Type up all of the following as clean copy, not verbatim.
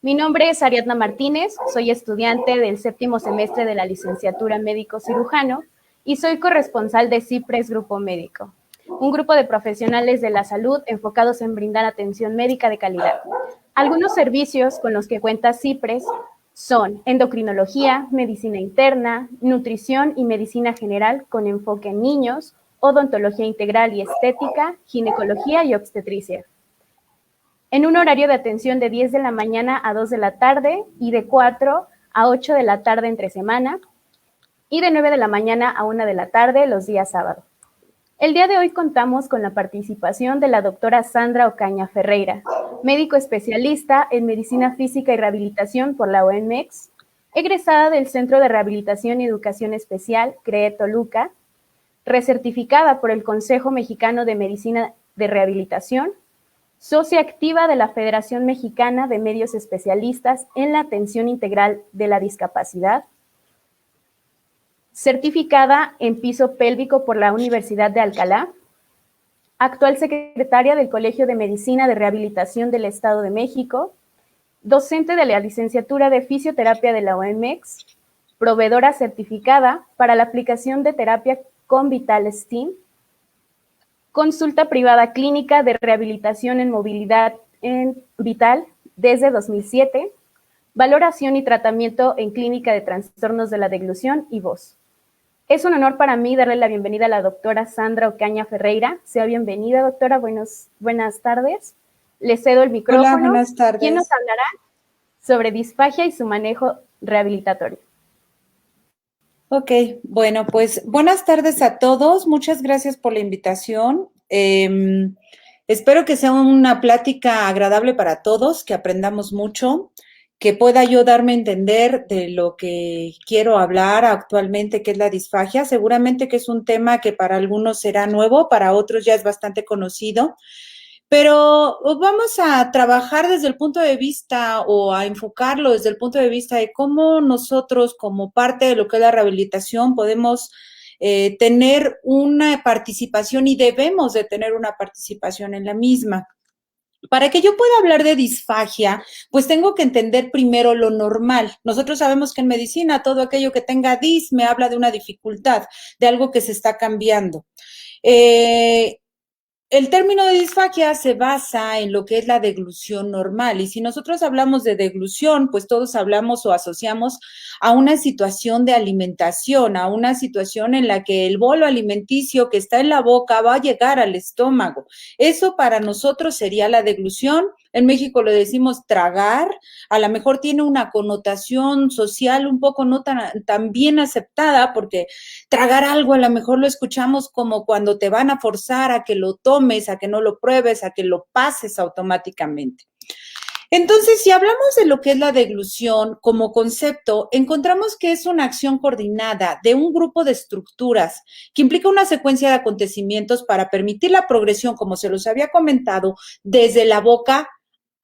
Mi nombre es Ariadna Martínez, soy estudiante del 7º semestre de la licenciatura médico cirujano y soy corresponsal de CIPRES Grupo Médico, un grupo de profesionales de la salud enfocados en brindar atención médica de calidad. Algunos servicios con los que cuenta CIPRES son endocrinología, medicina interna, nutrición y medicina general con enfoque en niños, odontología integral y estética, ginecología y obstetricia, en un horario de atención de 10 de la mañana a 2 de la tarde y de 4 a 8 de la tarde entre semana y de 9 de la mañana a 1 de la tarde los días sábado. El día de hoy contamos con la participación de la doctora Sandra Ocaña Ferreira, médico especialista en medicina física y rehabilitación por la OMX, egresada del Centro de Rehabilitación y Educación Especial CREE Toluca, recertificada por el Consejo Mexicano de Medicina de Rehabilitación, socia activa de la Federación Mexicana de Medios Especialistas en la Atención Integral de la Discapacidad, certificada en piso pélvico por la Universidad de Alcalá, actual secretaria del Colegio de Medicina de Rehabilitación del Estado de México, docente de la licenciatura de Fisioterapia de la OMX, proveedora certificada para la aplicación de terapia con Vital Steam, consulta privada clínica de rehabilitación en movilidad en Vital desde 2007, valoración y tratamiento en clínica de trastornos de la deglución y voz. Es un honor para mí darle la bienvenida a la doctora Sandra Ocaña Ferreira. Sea bienvenida, doctora. Buenas tardes. Le cedo el Hola, micrófono. buenas tardes. ¿Quién nos hablará sobre disfagia y su manejo rehabilitatorio? Ok, bueno, pues buenas tardes a todos. Muchas gracias por la invitación. Espero que sea una plática agradable para todos, que aprendamos mucho, que pueda yo darme a entender de lo que quiero hablar actualmente, que es la disfagia. Seguramente que es un tema que para algunos será nuevo, para otros ya es bastante conocido. Pero vamos a trabajar desde el punto de vista o a enfocarlo desde el punto de vista de cómo nosotros, como parte de lo que es la rehabilitación, podemos tener una participación y debemos de tener una participación en la misma. Para que yo pueda hablar de disfagia, pues tengo que entender primero lo normal. Nosotros sabemos que en medicina todo aquello que tenga dis me habla de una dificultad, de algo que se está cambiando. El término de disfagia se basa en lo que es la deglución normal, y si nosotros hablamos de deglución, pues todos hablamos o asociamos a una situación de alimentación, a una situación en la que el bolo alimenticio que está en la boca va a llegar al estómago. Eso para nosotros sería la deglución. En México lo decimos tragar, a lo mejor tiene una connotación social un poco no tan bien aceptada, porque tragar algo a lo mejor lo escuchamos como cuando te van a forzar a que lo tomes, a que no lo pruebes, a que lo pases automáticamente. Entonces, si hablamos de lo que es la deglución como concepto, encontramos que es una acción coordinada de un grupo de estructuras que implica una secuencia de acontecimientos para permitir la progresión, como se los había comentado, desde la boca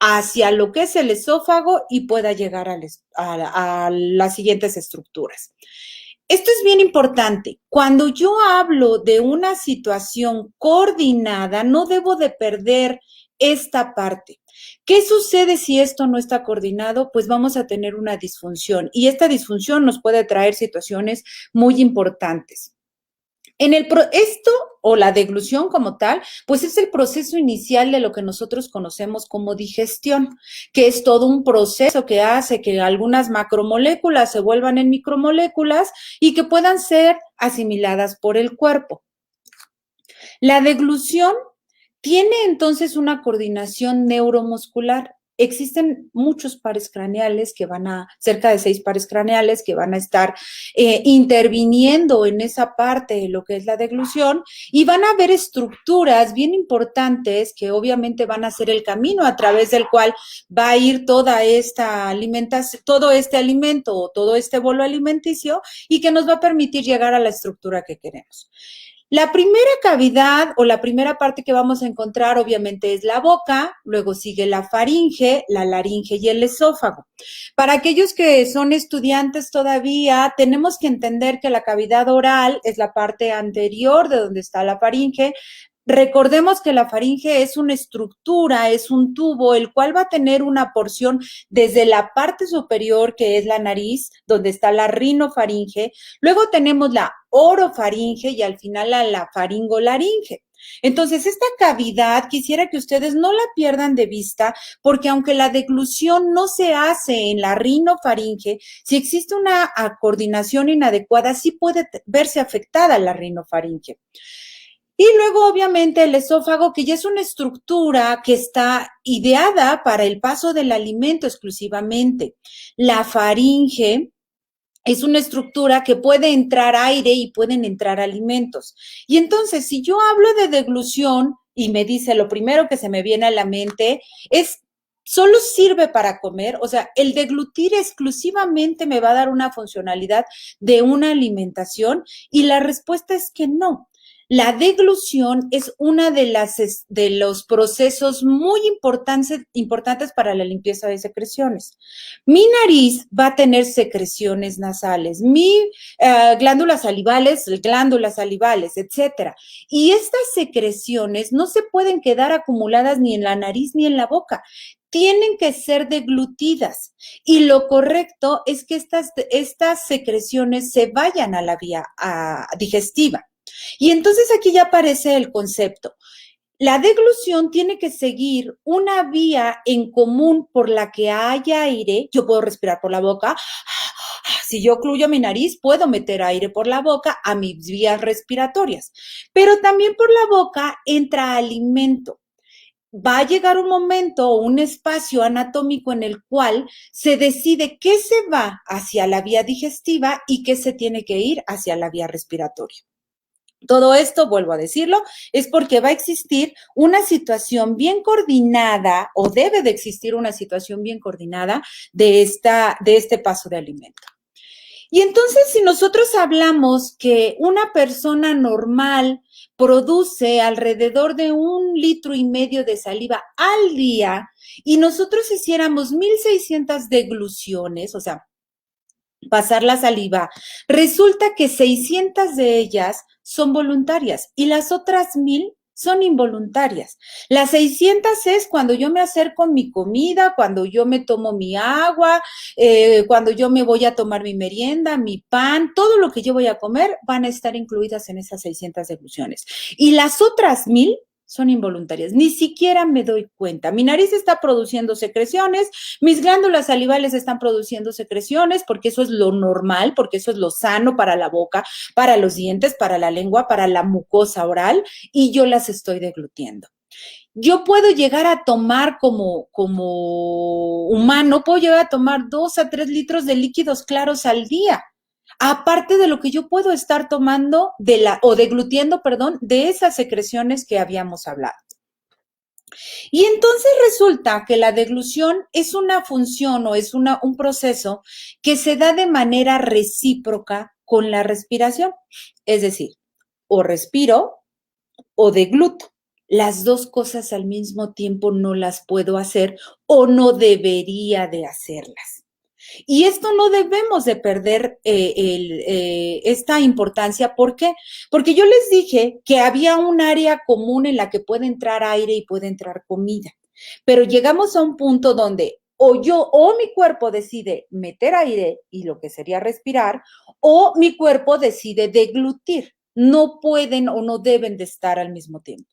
hacia lo que es el esófago y pueda llegar a las siguientes estructuras. Esto es bien importante. Cuando yo hablo de una situación coordinada, no debo de perder esta parte. ¿Qué sucede si esto no está coordinado? Pues vamos a tener una disfunción, y esta disfunción nos puede traer situaciones muy importantes. Esto o la deglución como tal, pues es el proceso inicial de lo que nosotros conocemos como digestión, que es todo un proceso que hace que algunas macromoléculas se vuelvan en micromoléculas y que puedan ser asimiladas por el cuerpo. La deglución tiene entonces una coordinación neuromuscular. Existen muchos pares craneales cerca de 6 pares craneales que van a estar interviniendo en esa parte de lo que es la deglución, y van a haber estructuras bien importantes que obviamente van a ser el camino a través del cual va a ir toda esta alimentación, todo este alimento o todo este bolo alimenticio, y que nos va a permitir llegar a la estructura que queremos. La primera cavidad o la primera parte que vamos a encontrar obviamente es la boca, luego sigue la faringe, la laringe y el esófago. Para aquellos que son estudiantes todavía, tenemos que entender que la cavidad oral es la parte anterior de donde está la faringe, Recordemos que la faringe es una estructura, es un tubo, el cual va a tener una porción desde la parte superior, que es la nariz, donde está la rinofaringe, luego tenemos la orofaringe y al final la faringolaringe. Entonces, esta cavidad quisiera que ustedes no la pierdan de vista, porque aunque la deglución no se hace en la rinofaringe, si existe una coordinación inadecuada, sí puede verse afectada la rinofaringe. Y luego, obviamente, el esófago, que ya es una estructura que está ideada para el paso del alimento exclusivamente. La faringe es una estructura que puede entrar aire y pueden entrar alimentos. Y entonces, si yo hablo de deglución y me dice lo primero que se me viene a la mente es, ¿solo sirve para comer? O sea, el deglutir exclusivamente me va a dar una funcionalidad de una alimentación y la respuesta es que no. La deglución es una de los procesos muy importantes para la limpieza de secreciones. Mi nariz va a tener secreciones nasales, glándulas salivales, etcétera. Y estas secreciones no se pueden quedar acumuladas ni en la nariz ni en la boca. Tienen que ser deglutidas y lo correcto es que estas secreciones se vayan a la vía digestiva. Y entonces aquí ya aparece el concepto. La deglución tiene que seguir una vía en común por la que haya aire. Yo puedo respirar por la boca. Si yo ocluyo mi nariz, puedo meter aire por la boca a mis vías respiratorias. Pero también por la boca entra alimento. Va a llegar un momento o un espacio anatómico en el cual se decide qué se va hacia la vía digestiva y qué se tiene que ir hacia la vía respiratoria. Todo esto, vuelvo a decirlo, es porque va a existir una situación bien coordinada o debe de existir una situación bien coordinada de este paso de alimento. Y entonces, si nosotros hablamos que una persona normal produce alrededor de 1,5 litros de saliva al día y nosotros hiciéramos 1,600 degluciones, o sea, pasar la saliva, resulta que 600 de ellas son voluntarias y las otras 1,000 son involuntarias. Las 600 es cuando yo me acerco a mi comida, cuando yo me tomo mi agua, cuando yo me voy a tomar mi merienda, mi pan, todo lo que yo voy a comer van a estar incluidas en esas 600 degluciones. Y las otras 1,000 son involuntarias, ni siquiera me doy cuenta. Mi nariz está produciendo secreciones, mis glándulas salivales están produciendo secreciones, porque eso es lo normal, porque eso es lo sano para la boca, para los dientes, para la lengua, para la mucosa oral, y yo las estoy deglutiendo. Yo puedo llegar a tomar como humano, puedo llegar a tomar 2 a 3 litros de líquidos claros al día. Aparte de lo que yo puedo estar tomando deglutiendo, de esas secreciones que habíamos hablado. Y entonces resulta que la deglución es una función o es un proceso que se da de manera recíproca con la respiración. Es decir, o respiro o degluto. Las dos cosas al mismo tiempo no las puedo hacer o no debería de hacerlas. Y esto no debemos de perder esta importancia. ¿Por qué? Porque yo les dije que había un área común en la que puede entrar aire y puede entrar comida. Pero llegamos a un punto donde o mi cuerpo decide meter aire y lo que sería respirar, o mi cuerpo decide deglutir. No pueden o no deben de estar al mismo tiempo.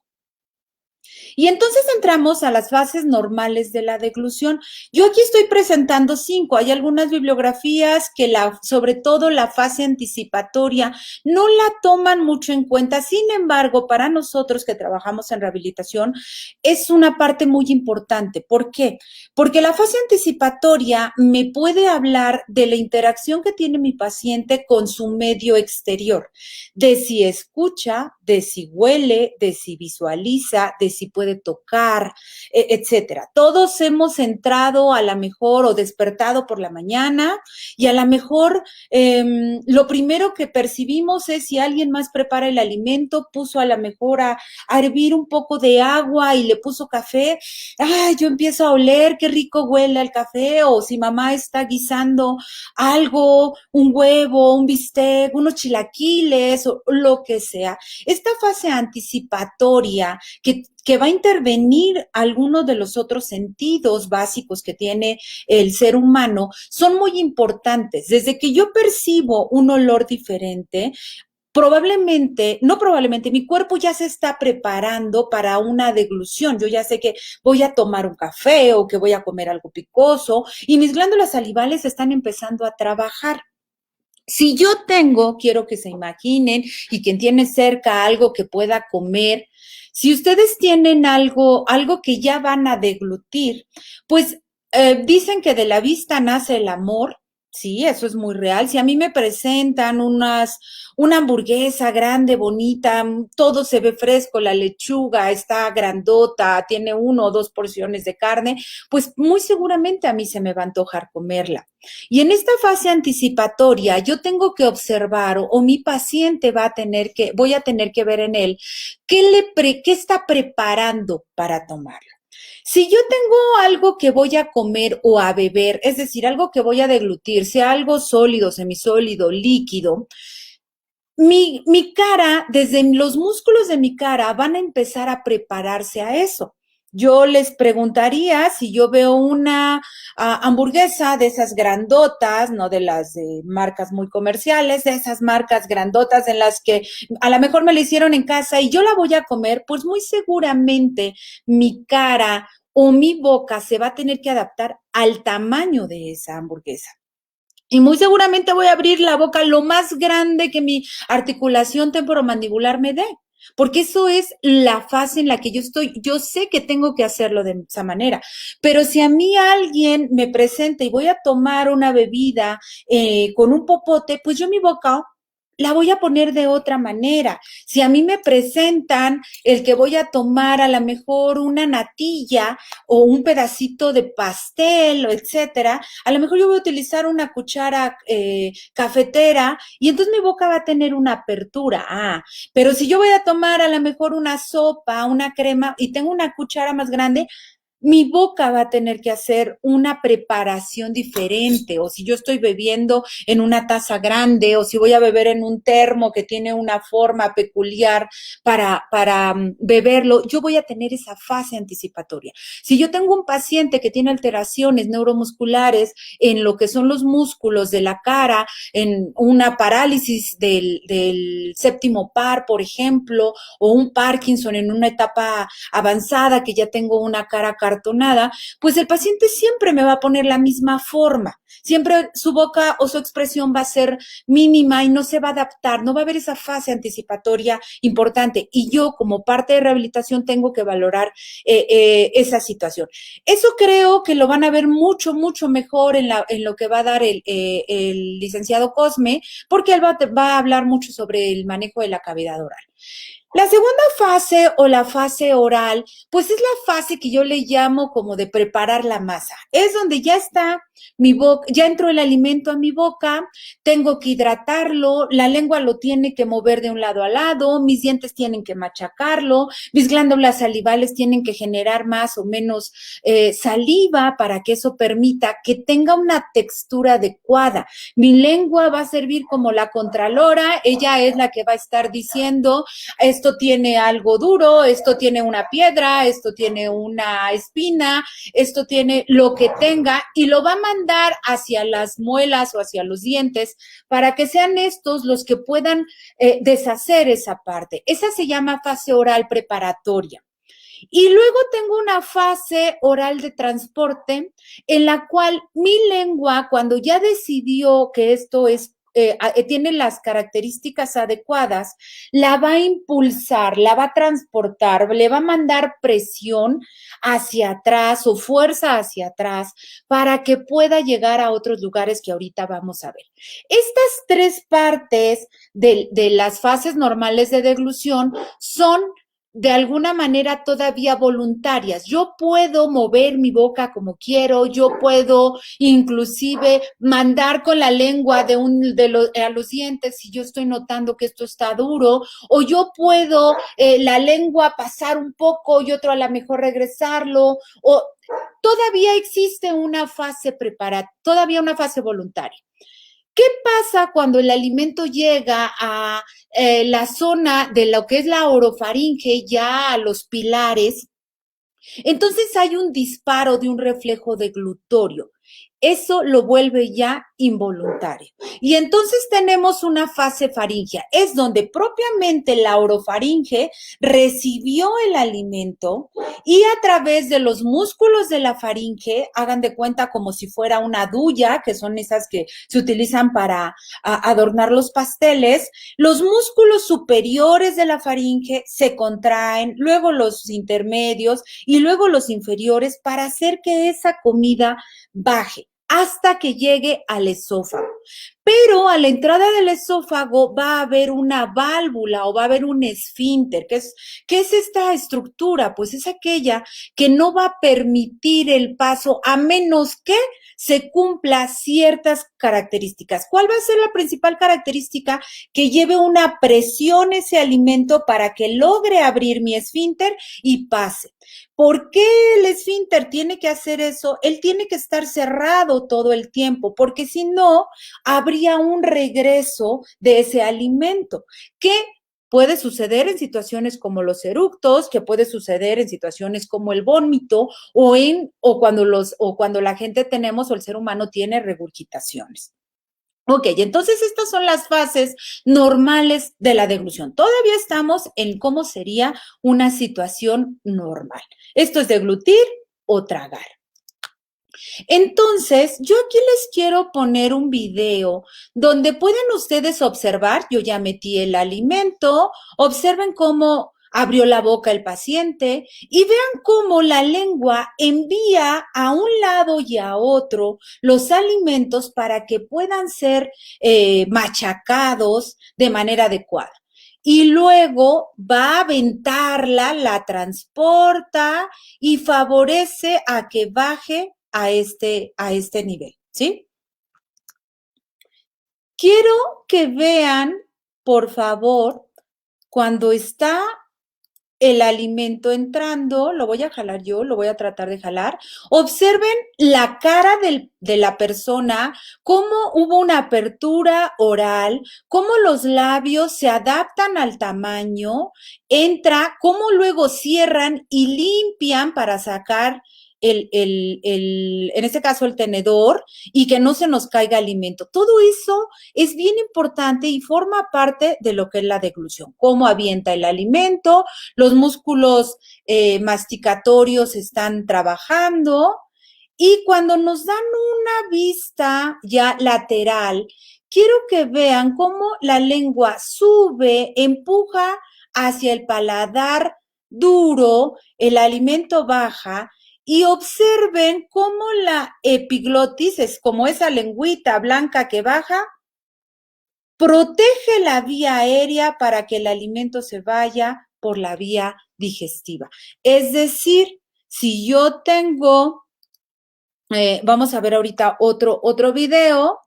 Y entonces entramos a las fases normales de la deglución. Yo aquí estoy presentando 5. Hay algunas bibliografías que sobre todo la fase anticipatoria no la toman mucho en cuenta. Sin embargo, para nosotros que trabajamos en rehabilitación, es una parte muy importante. ¿Por qué? Porque la fase anticipatoria me puede hablar de la interacción que tiene mi paciente con su medio exterior, de si escucha, de si huele, de si visualiza, de si puede tocar, etcétera. Todos hemos entrado a la mejor o despertado por la mañana y a la mejor lo primero que percibimos es si alguien más prepara el alimento, puso a la mejor a hervir un poco de agua y le puso café. Ay, yo empiezo a oler, qué rico huele el café, o si mamá está guisando algo, un huevo, un bistec, unos chilaquiles o lo que sea. Esta fase anticipatoria que va a intervenir algunos de los otros sentidos básicos que tiene el ser humano son muy importantes. Desde que yo percibo un olor diferente, no probablemente, mi cuerpo ya se está preparando para una deglución. Yo ya sé que voy a tomar un café o que voy a comer algo picoso y mis glándulas salivales están empezando a trabajar. Si yo quiero que se imaginen y quien tiene cerca algo que pueda comer, si ustedes tienen algo que ya van a deglutir, pues dicen que de la vista nace el amor. Sí, eso es muy real. Si a mí me presentan una hamburguesa grande, bonita, todo se ve fresco, la lechuga está grandota, tiene 1 o 2 porciones de carne, pues muy seguramente a mí se me va a antojar comerla. Y en esta fase anticipatoria, yo tengo que observar o mi paciente voy a tener que ver en él qué está preparando para tomarlo. Si yo tengo algo que voy a comer o a beber, es decir, algo que voy a deglutir, sea algo sólido, semisólido, líquido, mi cara, desde los músculos de mi cara, van a empezar a prepararse a eso. Yo les preguntaría si yo veo una hamburguesa de esas grandotas, no de las de marcas muy comerciales, de esas marcas grandotas en las que a lo mejor me la hicieron en casa y yo la voy a comer, pues muy seguramente mi cara o mi boca se va a tener que adaptar al tamaño de esa hamburguesa. Y muy seguramente voy a abrir la boca lo más grande que mi articulación temporomandibular me dé, porque eso es la fase en la que yo estoy. Yo sé que tengo que hacerlo de esa manera, pero si a mí alguien me presenta y voy a tomar una bebida con un popote, pues yo mi boca la voy a poner de otra manera. Si a mí me presentan el que voy a tomar a lo mejor una natilla o un pedacito de pastel, etcétera, a lo mejor yo voy a utilizar una cuchara cafetera y entonces mi boca va a tener una apertura. Pero si yo voy a tomar a lo mejor una sopa, una crema y tengo una cuchara más grande, mi boca va a tener que hacer una preparación diferente, o si yo estoy bebiendo en una taza grande, o si voy a beber en un termo que tiene una forma peculiar para beberlo, yo voy a tener esa fase anticipatoria. Si yo tengo un paciente que tiene alteraciones neuromusculares en lo que son los músculos de la cara, en una parálisis del séptimo par, por ejemplo, o un Parkinson en una etapa avanzada que ya tengo una cara cartonada, pues el paciente siempre me va a poner la misma forma. Siempre su boca o su expresión va a ser mínima y no se va a adaptar, no va a haber esa fase anticipatoria importante. Y yo, como parte de rehabilitación, tengo que valorar esa situación. Eso creo que lo van a ver mucho, mucho mejor en lo que va a dar el licenciado Cosme, porque él va a hablar mucho sobre el manejo de la cavidad oral. La segunda fase o la fase oral, pues es la fase que yo le llamo como de preparar la masa. Es donde ya está mi boca, ya entró el alimento a mi boca, tengo que hidratarlo, la lengua lo tiene que mover de un lado a lado, mis dientes tienen que machacarlo, mis glándulas salivales tienen que generar más o menos saliva para que eso permita que tenga una textura adecuada. Mi lengua va a servir como la contralora, ella es la que va a estar diciendo esto tiene algo duro, esto tiene una piedra, esto tiene una espina, esto tiene lo que tenga y lo va a mandar hacia las muelas o hacia los dientes para que sean estos los que puedan deshacer esa parte. Esa se llama fase oral preparatoria. Y luego tengo una fase oral de transporte en la cual mi lengua, cuando ya decidió que esto es tiene las características adecuadas, la va a impulsar, la va a transportar, le va a mandar presión hacia atrás o fuerza hacia atrás para que pueda llegar a otros lugares que ahorita vamos a ver. Estas 3 partes de las fases normales de deglución son de alguna manera todavía voluntarias. Yo puedo mover mi boca como quiero, yo puedo inclusive mandar con la lengua a los dientes si yo estoy notando que esto está duro, o yo puedo la lengua pasar un poco y otro a lo mejor regresarlo, o todavía existe una fase todavía una fase voluntaria. ¿Qué pasa cuando el alimento llega a la zona de lo que es la orofaringe, ya a los pilares? Entonces hay un disparo de un reflejo deglutorio. Eso lo vuelve ya involuntario. Y entonces tenemos una fase faríngea. Es donde propiamente la orofaringe recibió el alimento y a través de los músculos de la faringe, hagan de cuenta como si fuera una duya, que son esas que se utilizan para adornar los pasteles, los músculos superiores de la faringe se contraen, luego los intermedios y luego los inferiores para hacer que esa comida baje hasta que llegue al esófago. Pero a la entrada del esófago va a haber una válvula o va a haber un esfínter. ¿Qué es esta estructura? Pues es aquella que no va a permitir el paso a menos que se cumpla ciertas características. ¿Cuál va a ser la principal característica? Que lleve una presión ese alimento para que logre abrir mi esfínter y pase. ¿Por qué el esfínter tiene que hacer eso? Él tiene que estar cerrado todo el tiempo, porque si no, habría un regreso de ese alimento, que puede suceder en situaciones como los eructos, que puede suceder en situaciones como el vómito o cuando la gente tenemos o el ser humano tiene regurgitaciones. Ok, entonces estas son las fases normales de la deglución. Todavía estamos en cómo sería una situación normal. Esto es deglutir o tragar. Entonces, yo aquí les quiero poner un video donde pueden ustedes observar, yo ya metí el alimento, observen cómo abrió la boca el paciente y vean cómo la lengua envía a un lado y a otro los alimentos para que puedan ser machacados de manera adecuada. Y luego va a aventarla, la transporta y favorece a que baje a este nivel, ¿sí? Quiero que vean, por favor, cuando está el alimento entrando, lo voy a jalar yo, lo voy a tratar de jalar. Observen la cara de la persona, cómo hubo una apertura oral, cómo los labios se adaptan al tamaño, entra, cómo luego cierran y limpian para sacar en este caso el tenedor y que no se nos caiga alimento. Todo eso es bien importante y forma parte de lo que es la deglución. Cómo avienta el alimento, los músculos masticatorios están trabajando y cuando nos dan una vista ya lateral, quiero que vean cómo la lengua sube, empuja hacia el paladar duro, el alimento baja y observen cómo la epiglotis, es como esa lengüita blanca que baja, protege la vía aérea para que el alimento se vaya por la vía digestiva. Es decir, si yo tengo, vamos a ver ahorita otro video,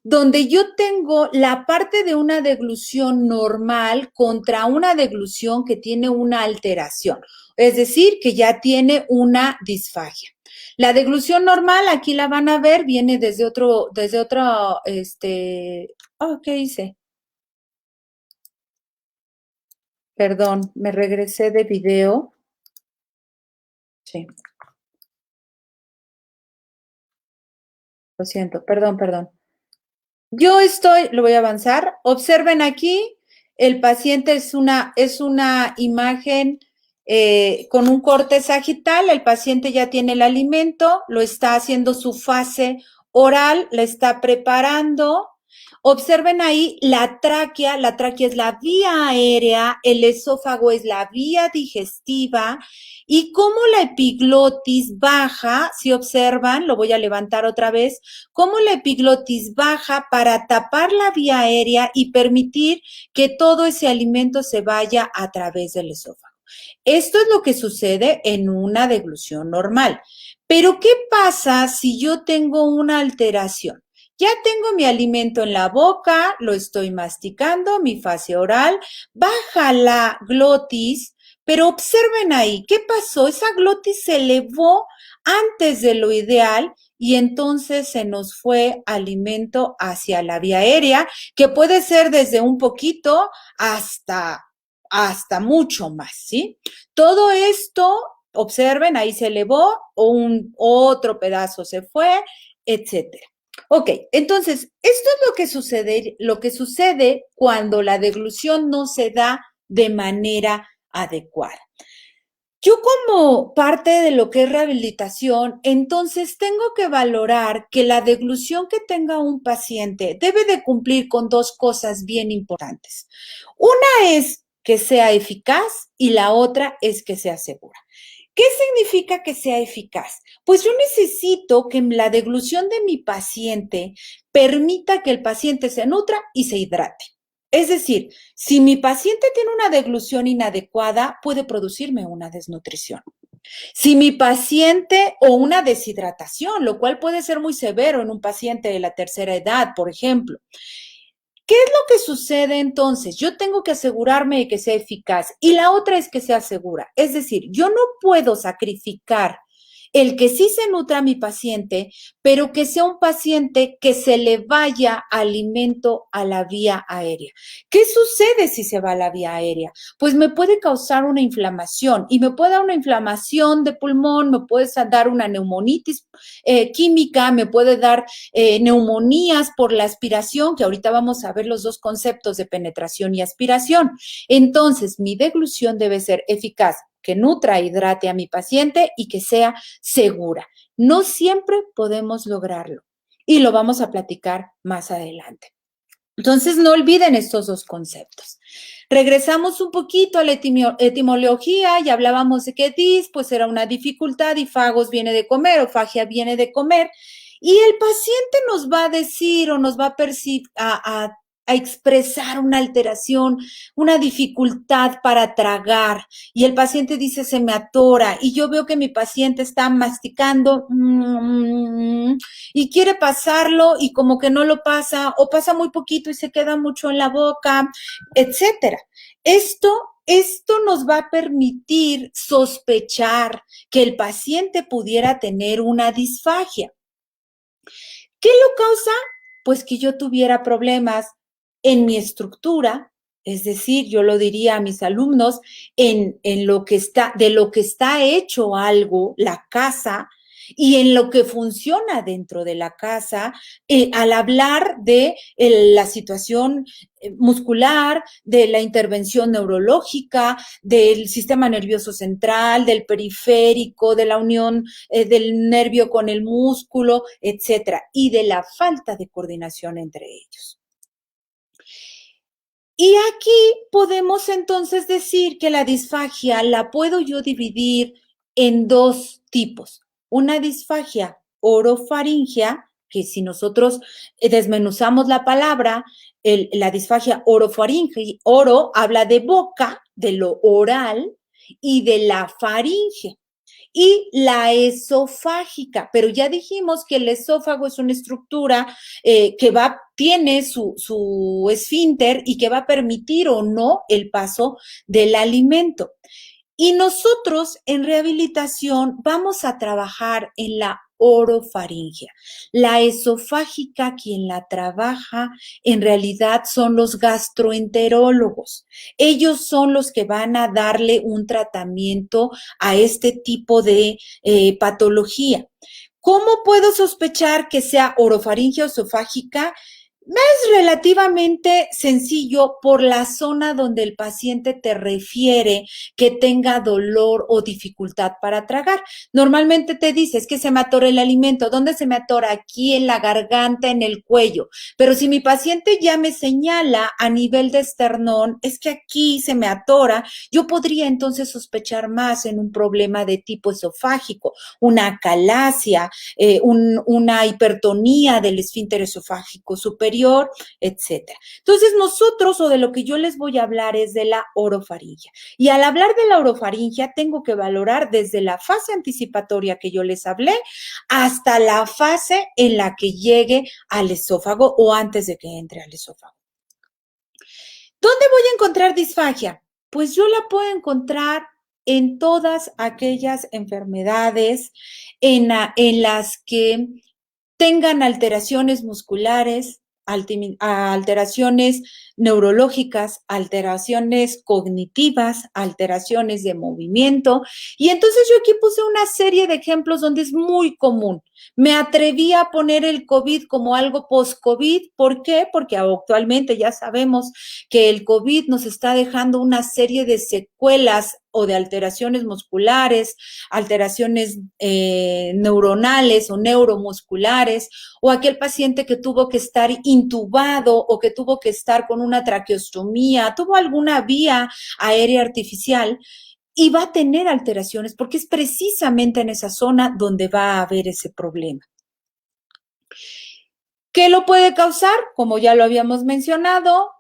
donde yo tengo la parte de una deglución normal contra una deglución que tiene una alteración, es decir, que ya tiene una disfagia. La deglución normal, aquí la van a ver, viene desde otro, ¿qué hice? Perdón, me regresé de video. Sí. Lo siento, perdón. Lo voy a avanzar. Observen aquí, el paciente es una imagen con un corte sagital. El paciente ya tiene el alimento, lo está haciendo su fase oral, la está preparando. Observen ahí la tráquea es la vía aérea, el esófago es la vía digestiva y cómo la epiglotis baja, si observan, lo voy a levantar otra vez, cómo la epiglotis baja para tapar la vía aérea y permitir que todo ese alimento se vaya a través del esófago. Esto es lo que sucede en una deglución normal. Pero, ¿qué pasa si yo tengo una alteración? Ya tengo mi alimento en la boca, lo estoy masticando, mi fascia oral, baja la glotis, pero observen ahí, ¿qué pasó? Esa glotis se elevó antes de lo ideal y entonces se nos fue alimento hacia la vía aérea, que puede ser desde un poquito hasta mucho más, ¿sí? Todo esto, observen, ahí se elevó, otro pedazo se fue, etcétera. Ok, entonces, esto es lo que sucede cuando la deglución no se da de manera adecuada. Yo como parte de lo que es rehabilitación, entonces tengo que valorar que la deglución que tenga un paciente debe de cumplir con dos cosas bien importantes. Una es que sea eficaz y la otra es que sea segura. ¿Qué significa que sea eficaz? Pues yo necesito que la deglución de mi paciente permita que el paciente se nutra y se hidrate. Es decir, si mi paciente tiene una deglución inadecuada, puede producirme una desnutrición. Si mi paciente o una deshidratación, lo cual puede ser muy severo en un paciente de la tercera edad, por ejemplo. ¿Qué es lo que sucede entonces? Yo tengo que asegurarme de que sea eficaz y la otra es que sea segura. Es decir, yo no puedo sacrificar el que sí se nutra a mi paciente, pero que sea un paciente que se le vaya alimento a la vía aérea. ¿Qué sucede si se va a la vía aérea? Pues me puede causar una inflamación y me puede dar una inflamación de pulmón, me puede dar una neumonitis química, me puede dar neumonías por la aspiración, que ahorita vamos a ver los dos conceptos de penetración y aspiración. Entonces, mi deglución debe ser eficaz, que nutra e hidrate a mi paciente y que sea segura. No siempre podemos lograrlo y lo vamos a platicar más adelante. Entonces, no olviden estos dos conceptos. Regresamos un poquito a la etimología y hablábamos de que dis, pues era una dificultad y fagos viene de comer o fagia viene de comer. Y el paciente nos va a decir o nos va a expresar una alteración, una dificultad para tragar. Y el paciente dice, se me atora. Y yo veo que mi paciente está masticando y quiere pasarlo y como que no lo pasa o pasa muy poquito y se queda mucho en la boca, etcétera. Esto nos va a permitir sospechar que el paciente pudiera tener una disfagia. ¿Qué lo causa? Pues que yo tuviera problemas en mi estructura, es decir, yo lo diría a mis alumnos, de lo que está hecho algo, la casa, y en lo que funciona dentro de la casa, al hablar de la situación muscular, de la intervención neurológica, del sistema nervioso central, del periférico, de la unión del nervio con el músculo, etcétera, y de la falta de coordinación entre ellos. Y aquí podemos entonces decir que la disfagia la puedo yo dividir en dos tipos. Una disfagia orofaringea, que si nosotros desmenuzamos la palabra, la disfagia orofaringea, oro habla de boca, de lo oral, y de la faringe. Y la esofágica, pero ya dijimos que el esófago es una estructura que tiene su esfínter y que va a permitir o no el paso del alimento. Y nosotros en rehabilitación vamos a trabajar en la orofaringea. La esofágica, quien la trabaja, en realidad son los gastroenterólogos. Ellos son los que van a darle un tratamiento a este tipo de patología. ¿Cómo puedo sospechar que sea orofaringea o esofágica? Es relativamente sencillo por la zona donde el paciente te refiere que tenga dolor o dificultad para tragar. Normalmente te dice, es que se me atora el alimento. ¿Dónde se me atora? Aquí en la garganta, en el cuello. Pero si mi paciente ya me señala a nivel de esternón, es que aquí se me atora, yo podría entonces sospechar más en un problema de tipo esofágico, una acalasia, una hipertonía del esfínter esofágico superior, etcétera. Entonces, nosotros, o de lo que yo les voy a hablar, es de la orofaringia. Y al hablar de la orofaringia, tengo que valorar desde la fase anticipatoria que yo les hablé hasta la fase en la que llegue al esófago o antes de que entre al esófago. ¿Dónde voy a encontrar disfagia? Pues yo la puedo encontrar en todas aquellas enfermedades en las que tengan alteraciones musculares, alteraciones neurológicas, alteraciones cognitivas, alteraciones de movimiento. Y entonces yo aquí puse una serie de ejemplos donde es muy común. Me atreví a poner el COVID como algo post-COVID. ¿Por qué? Porque actualmente ya sabemos que el COVID nos está dejando una serie de secuelas o de alteraciones musculares, alteraciones neuronales o neuromusculares, o aquel paciente que tuvo que estar intubado o que tuvo que estar con una traqueostomía, tuvo alguna vía aérea artificial y va a tener alteraciones porque es precisamente en esa zona donde va a haber ese problema. ¿Qué lo puede causar? Como ya lo habíamos mencionado,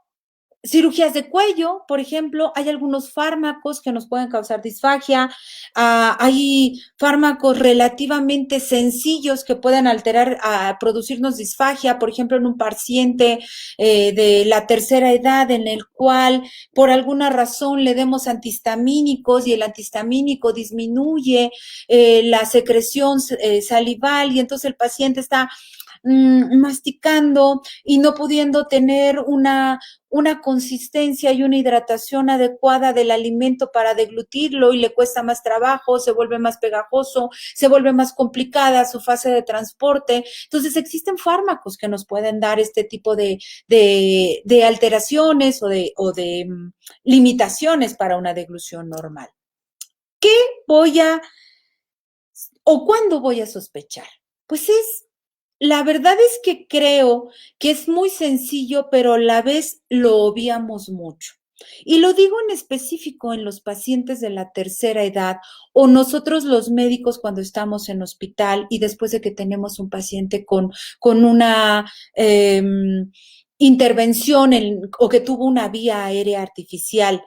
cirugías de cuello, por ejemplo, hay algunos fármacos que nos pueden causar disfagia, hay fármacos relativamente sencillos que pueden alterar, producirnos disfagia, por ejemplo, en un paciente de la tercera edad en el cual por alguna razón le demos antihistamínicos y el antihistamínico disminuye la secreción salival y entonces el paciente está masticando y no pudiendo tener una consistencia y una hidratación adecuada del alimento para deglutirlo y le cuesta más trabajo, se vuelve más pegajoso, se vuelve más complicada su fase de transporte. Entonces existen fármacos que nos pueden dar este tipo de alteraciones o de limitaciones para una deglución normal. ¿Qué voy a o cuándo voy a sospechar? Pues la verdad es que creo que es muy sencillo, pero a la vez lo obviamos mucho. Y lo digo en específico en los pacientes de la tercera edad o nosotros los médicos cuando estamos en hospital y después de que tenemos un paciente con una intervención o que tuvo una vía aérea artificial.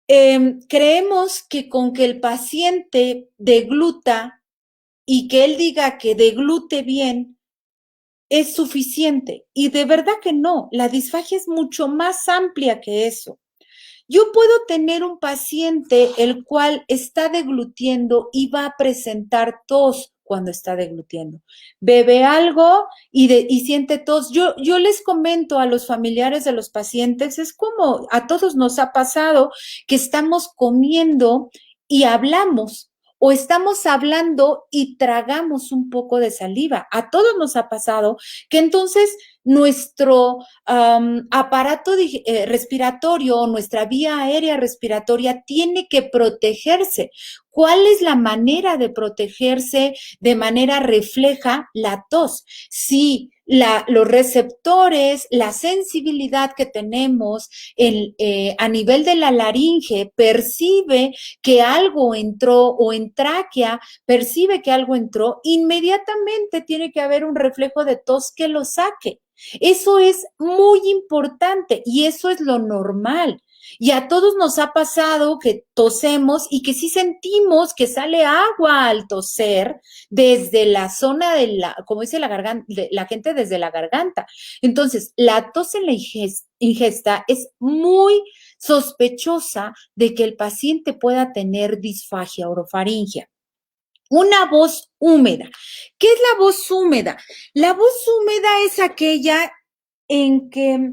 Creemos que con que el paciente degluta y que él diga que deglute bien es suficiente. Y de verdad que no, la disfagia es mucho más amplia que eso. Yo puedo tener un paciente el cual está deglutiendo y va a presentar tos cuando está deglutiendo. Bebe algo y siente tos. Yo les comento a los familiares de los pacientes, es como a todos nos ha pasado que estamos comiendo y hablamos o estamos hablando y tragamos un poco de saliva. A todos nos ha pasado que entonces nuestro aparato respiratorio o nuestra vía aérea respiratoria tiene que protegerse. ¿Cuál es la manera de protegerse de manera refleja la tos? Si los receptores, la sensibilidad que tenemos a nivel de la laringe percibe que algo entró o en tráquea percibe que algo entró, inmediatamente tiene que haber un reflejo de tos que lo saque. Eso es muy importante y eso es lo normal. Y a todos nos ha pasado que tosemos y que sí sentimos que sale agua al toser desde la zona como dice la garganta, la gente desde la garganta. Entonces, la tos en la ingesta es muy sospechosa de que el paciente pueda tener disfagia orofaringia. Una voz húmeda. ¿Qué es la voz húmeda? La voz húmeda es aquella en que,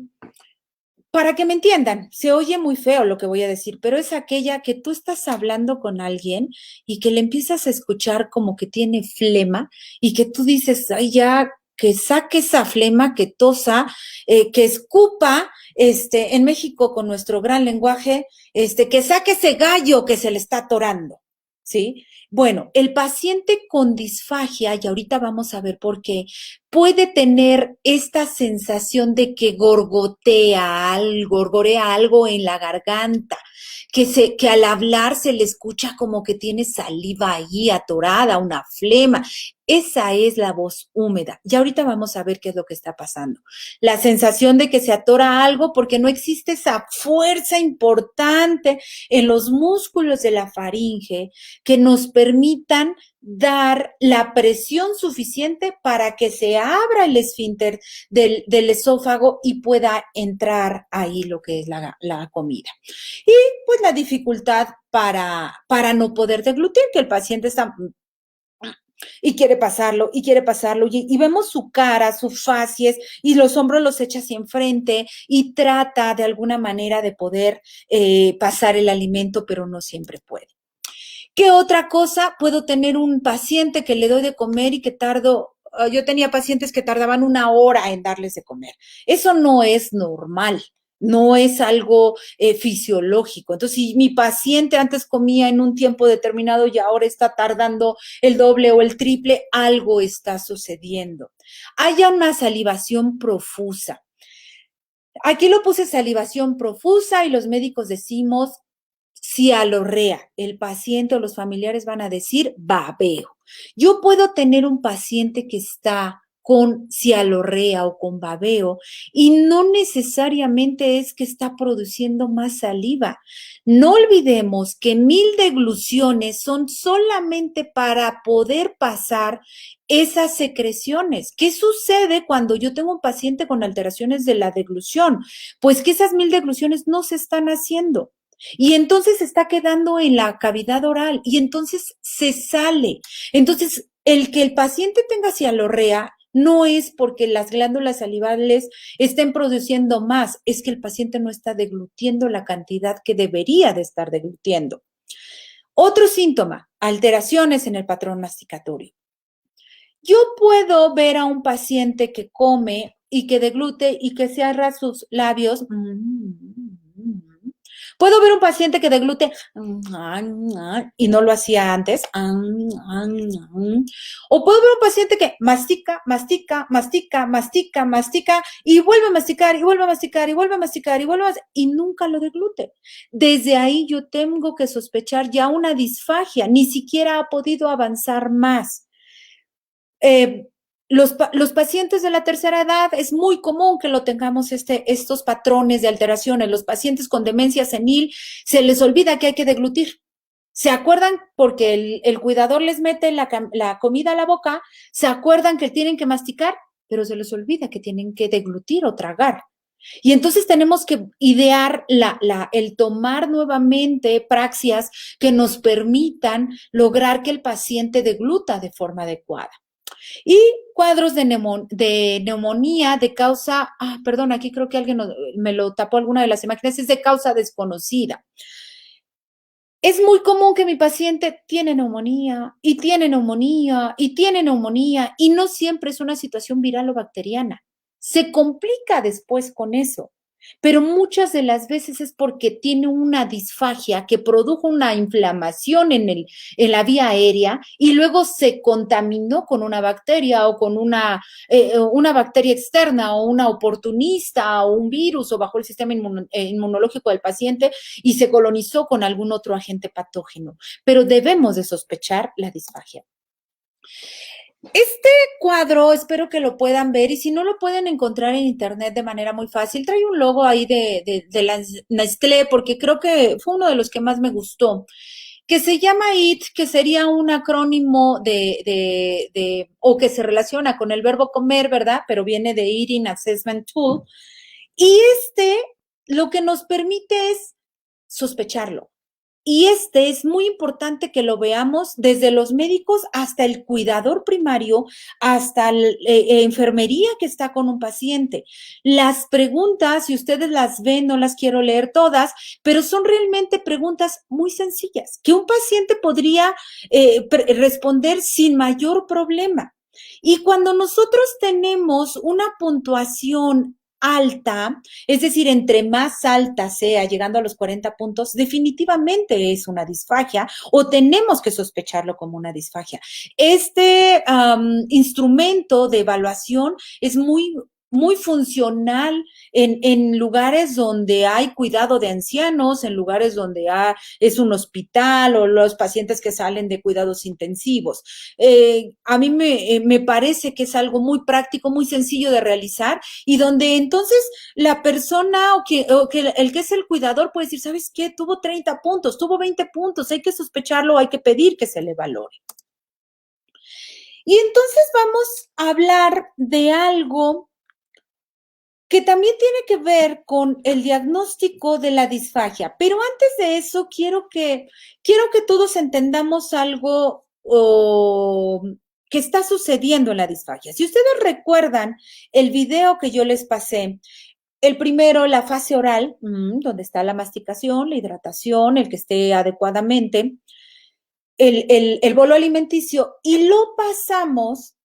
para que me entiendan, se oye muy feo lo que voy a decir, pero es aquella que tú estás hablando con alguien y que le empiezas a escuchar como que tiene flema y que tú dices, ay, ya que saque esa flema, que tosa, que escupa, en México con nuestro gran lenguaje, que saque ese gallo que se le está atorando, ¿sí? Bueno, el paciente con disfagia, y ahorita vamos a ver por qué, puede tener esta sensación de que gorgorea algo en la garganta, que al hablar se le escucha como que tiene saliva ahí atorada, una flema. Esa es la voz húmeda. Y ahorita vamos a ver qué es lo que está pasando. La sensación de que se atora algo porque no existe esa fuerza importante en los músculos de la faringe que nos permitan dar la presión suficiente para que se abra el esfínter del esófago y pueda entrar ahí lo que es la comida. Y pues la dificultad para no poder deglutir, que el paciente está y quiere pasarlo, y vemos su cara, sus facies, y los hombros los echa hacia enfrente, y trata de alguna manera de poder pasar el alimento, pero no siempre puede. ¿Qué otra cosa? Puedo tener un paciente que le doy de comer y que yo tenía pacientes que tardaban 1 hora en darles de comer. Eso no es normal. No es algo fisiológico. Entonces, si mi paciente antes comía en un tiempo determinado y ahora está tardando el doble o el triple, algo está sucediendo. Haya una salivación profusa. Aquí lo puse salivación profusa y los médicos decimos cialorrea. El paciente o los familiares van a decir babeo. Yo puedo tener un paciente que está con cialorrea o con babeo y no necesariamente es que está produciendo más saliva. No olvidemos que 1000 degluciones son solamente para poder pasar esas secreciones. ¿Qué sucede cuando yo tengo un paciente con alteraciones de la deglución? Pues que esas 1000 degluciones no se están haciendo. Y entonces se está quedando en la cavidad oral y entonces se sale. Entonces, el que el paciente tenga cialorrea no es porque las glándulas salivales estén produciendo más, es que el paciente no está deglutiendo la cantidad que debería de estar deglutiendo. Otro síntoma, alteraciones en el patrón masticatorio. Yo puedo ver a un paciente que come y que deglute y que cierra sus labios. Puedo ver un paciente que deglute y no lo hacía antes. O puedo ver un paciente que mastica, mastica, mastica, mastica, mastica y vuelve a masticar y vuelve a masticar y vuelve a masticar y vuelve a y nunca lo deglute. Desde ahí yo tengo que sospechar ya una disfagia, ni siquiera ha podido avanzar más. Los pacientes de la tercera edad es muy común que lo tengamos estos patrones de alteraciones. Los pacientes con demencia senil se les olvida que hay que deglutir. Se acuerdan porque el cuidador les mete la comida a la boca, se acuerdan que tienen que masticar, pero se les olvida que tienen que deglutir o tragar. Y entonces tenemos que idear el tomar nuevamente praxias que nos permitan lograr que el paciente degluta de forma adecuada. Y cuadros de neumonía de causa, perdón, aquí creo que alguien me lo tapó alguna de las imágenes, es de causa desconocida. Es muy común que mi paciente tiene neumonía y tiene neumonía y tiene neumonía y no siempre es una situación viral o bacteriana. Se complica después con eso. Pero muchas de las veces es porque tiene una disfagia que produjo una inflamación en la vía aérea y luego se contaminó con una bacteria o con una bacteria externa o una oportunista o un virus o bajo el sistema inmunológico del paciente y se colonizó con algún otro agente patógeno. Pero debemos de sospechar la disfagia. Este cuadro espero que lo puedan ver y si no lo pueden encontrar en internet de manera muy fácil, trae un logo ahí de la Nestlé porque creo que fue uno de los que más me gustó, que se llama EAT, que sería un acrónimo o que se relaciona con el verbo comer, ¿verdad? Pero viene de Eating Assessment Tool. Y lo que nos permite es sospecharlo. Y es muy importante que lo veamos desde los médicos hasta el cuidador primario, hasta la enfermería que está con un paciente. Las preguntas, si ustedes las ven, no las quiero leer todas, pero son realmente preguntas muy sencillas que un paciente podría responder sin mayor problema. Y cuando nosotros tenemos una puntuación alta, es decir, entre más alta sea, llegando a los 40 puntos, definitivamente es una disfagia o tenemos que sospecharlo como una disfagia. Este instrumento de evaluación es muy funcional en lugares donde hay cuidado de ancianos, en lugares donde es un hospital o los pacientes que salen de cuidados intensivos. A mí me parece que es algo muy práctico, muy sencillo de realizar y donde entonces la persona o que el que es el cuidador puede decir, ¿sabes qué? Tuvo 30 puntos, tuvo 20 puntos, hay que sospecharlo, hay que pedir que se le valore. Y entonces vamos a hablar de algo que también tiene que ver con el diagnóstico de la disfagia. Pero antes de eso, quiero que todos entendamos algo que está sucediendo en la disfagia. Si ustedes recuerdan el video que yo les pasé, el primero, la fase oral, donde está la masticación, la hidratación, el que esté adecuadamente, el bolo alimenticio, y lo pasamos.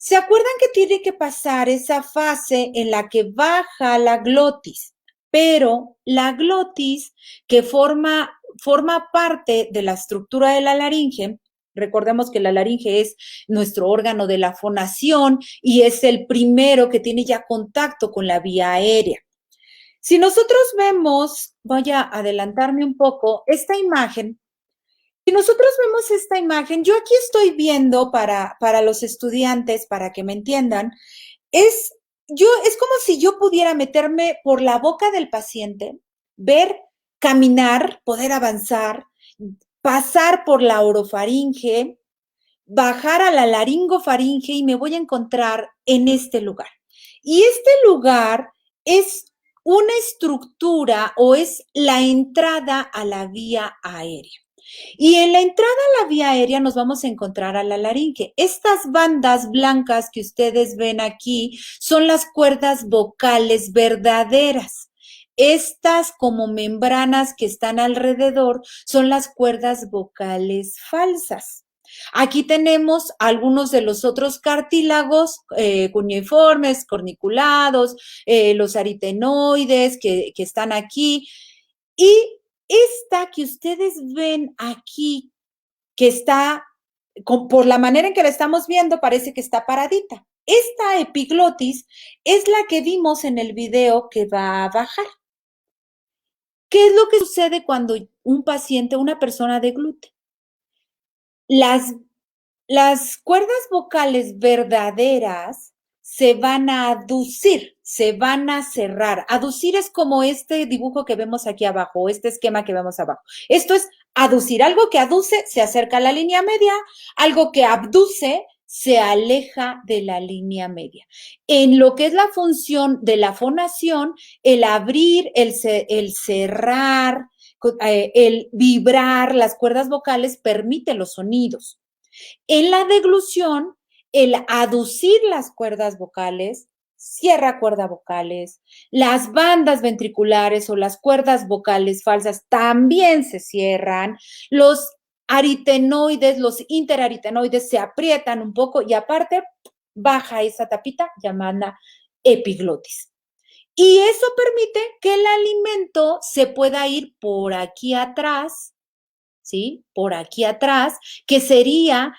¿Se acuerdan que tiene que pasar esa fase en la que baja la glotis? Pero la glotis, que forma parte de la estructura de la laringe, recordemos que la laringe es nuestro órgano de la fonación y es el primero que tiene ya contacto con la vía aérea. Si nosotros vemos, voy a adelantarme un poco, esta imagen. Si nosotros vemos esta imagen, yo aquí estoy viendo para los estudiantes, para que me entiendan, es como si yo pudiera meterme por la boca del paciente, ver, caminar, poder avanzar, pasar por la orofaringe, bajar a la laringofaringe y me voy a encontrar en este lugar. Y este lugar es una estructura o es la entrada a la vía aérea. Y en la entrada a la vía aérea nos vamos a encontrar a la laringe. Estas bandas blancas que ustedes ven aquí son las cuerdas vocales verdaderas. Estas como membranas que están alrededor son las cuerdas vocales falsas. Aquí tenemos algunos de los otros cartílagos cuneiformes, corniculados, los aritenoides que están aquí. Y esta que ustedes ven aquí, que está, por la manera en que la estamos viendo, parece que está paradita. Esta epiglotis es la que vimos en el video que va a bajar. ¿Qué es lo que sucede cuando un paciente, una persona deglute? Las cuerdas vocales verdaderas se van a aducir, se van a cerrar. Aducir es como este dibujo que vemos aquí abajo, este esquema que vemos abajo. Esto es aducir. Algo que aduce se acerca a la línea media, algo que abduce se aleja de la línea media. En lo que es la función de la fonación, el abrir, el cerrar, el vibrar las cuerdas vocales permite los sonidos. En la deglución, el aducir las cuerdas vocales cierra cuerdas vocales. Las bandas ventriculares o las cuerdas vocales falsas también se cierran. Los aritenoides, los interaritenoides se aprietan un poco y aparte baja esa tapita llamada epiglotis. Y eso permite que el alimento se pueda ir por aquí atrás, ¿sí? Por aquí atrás, que sería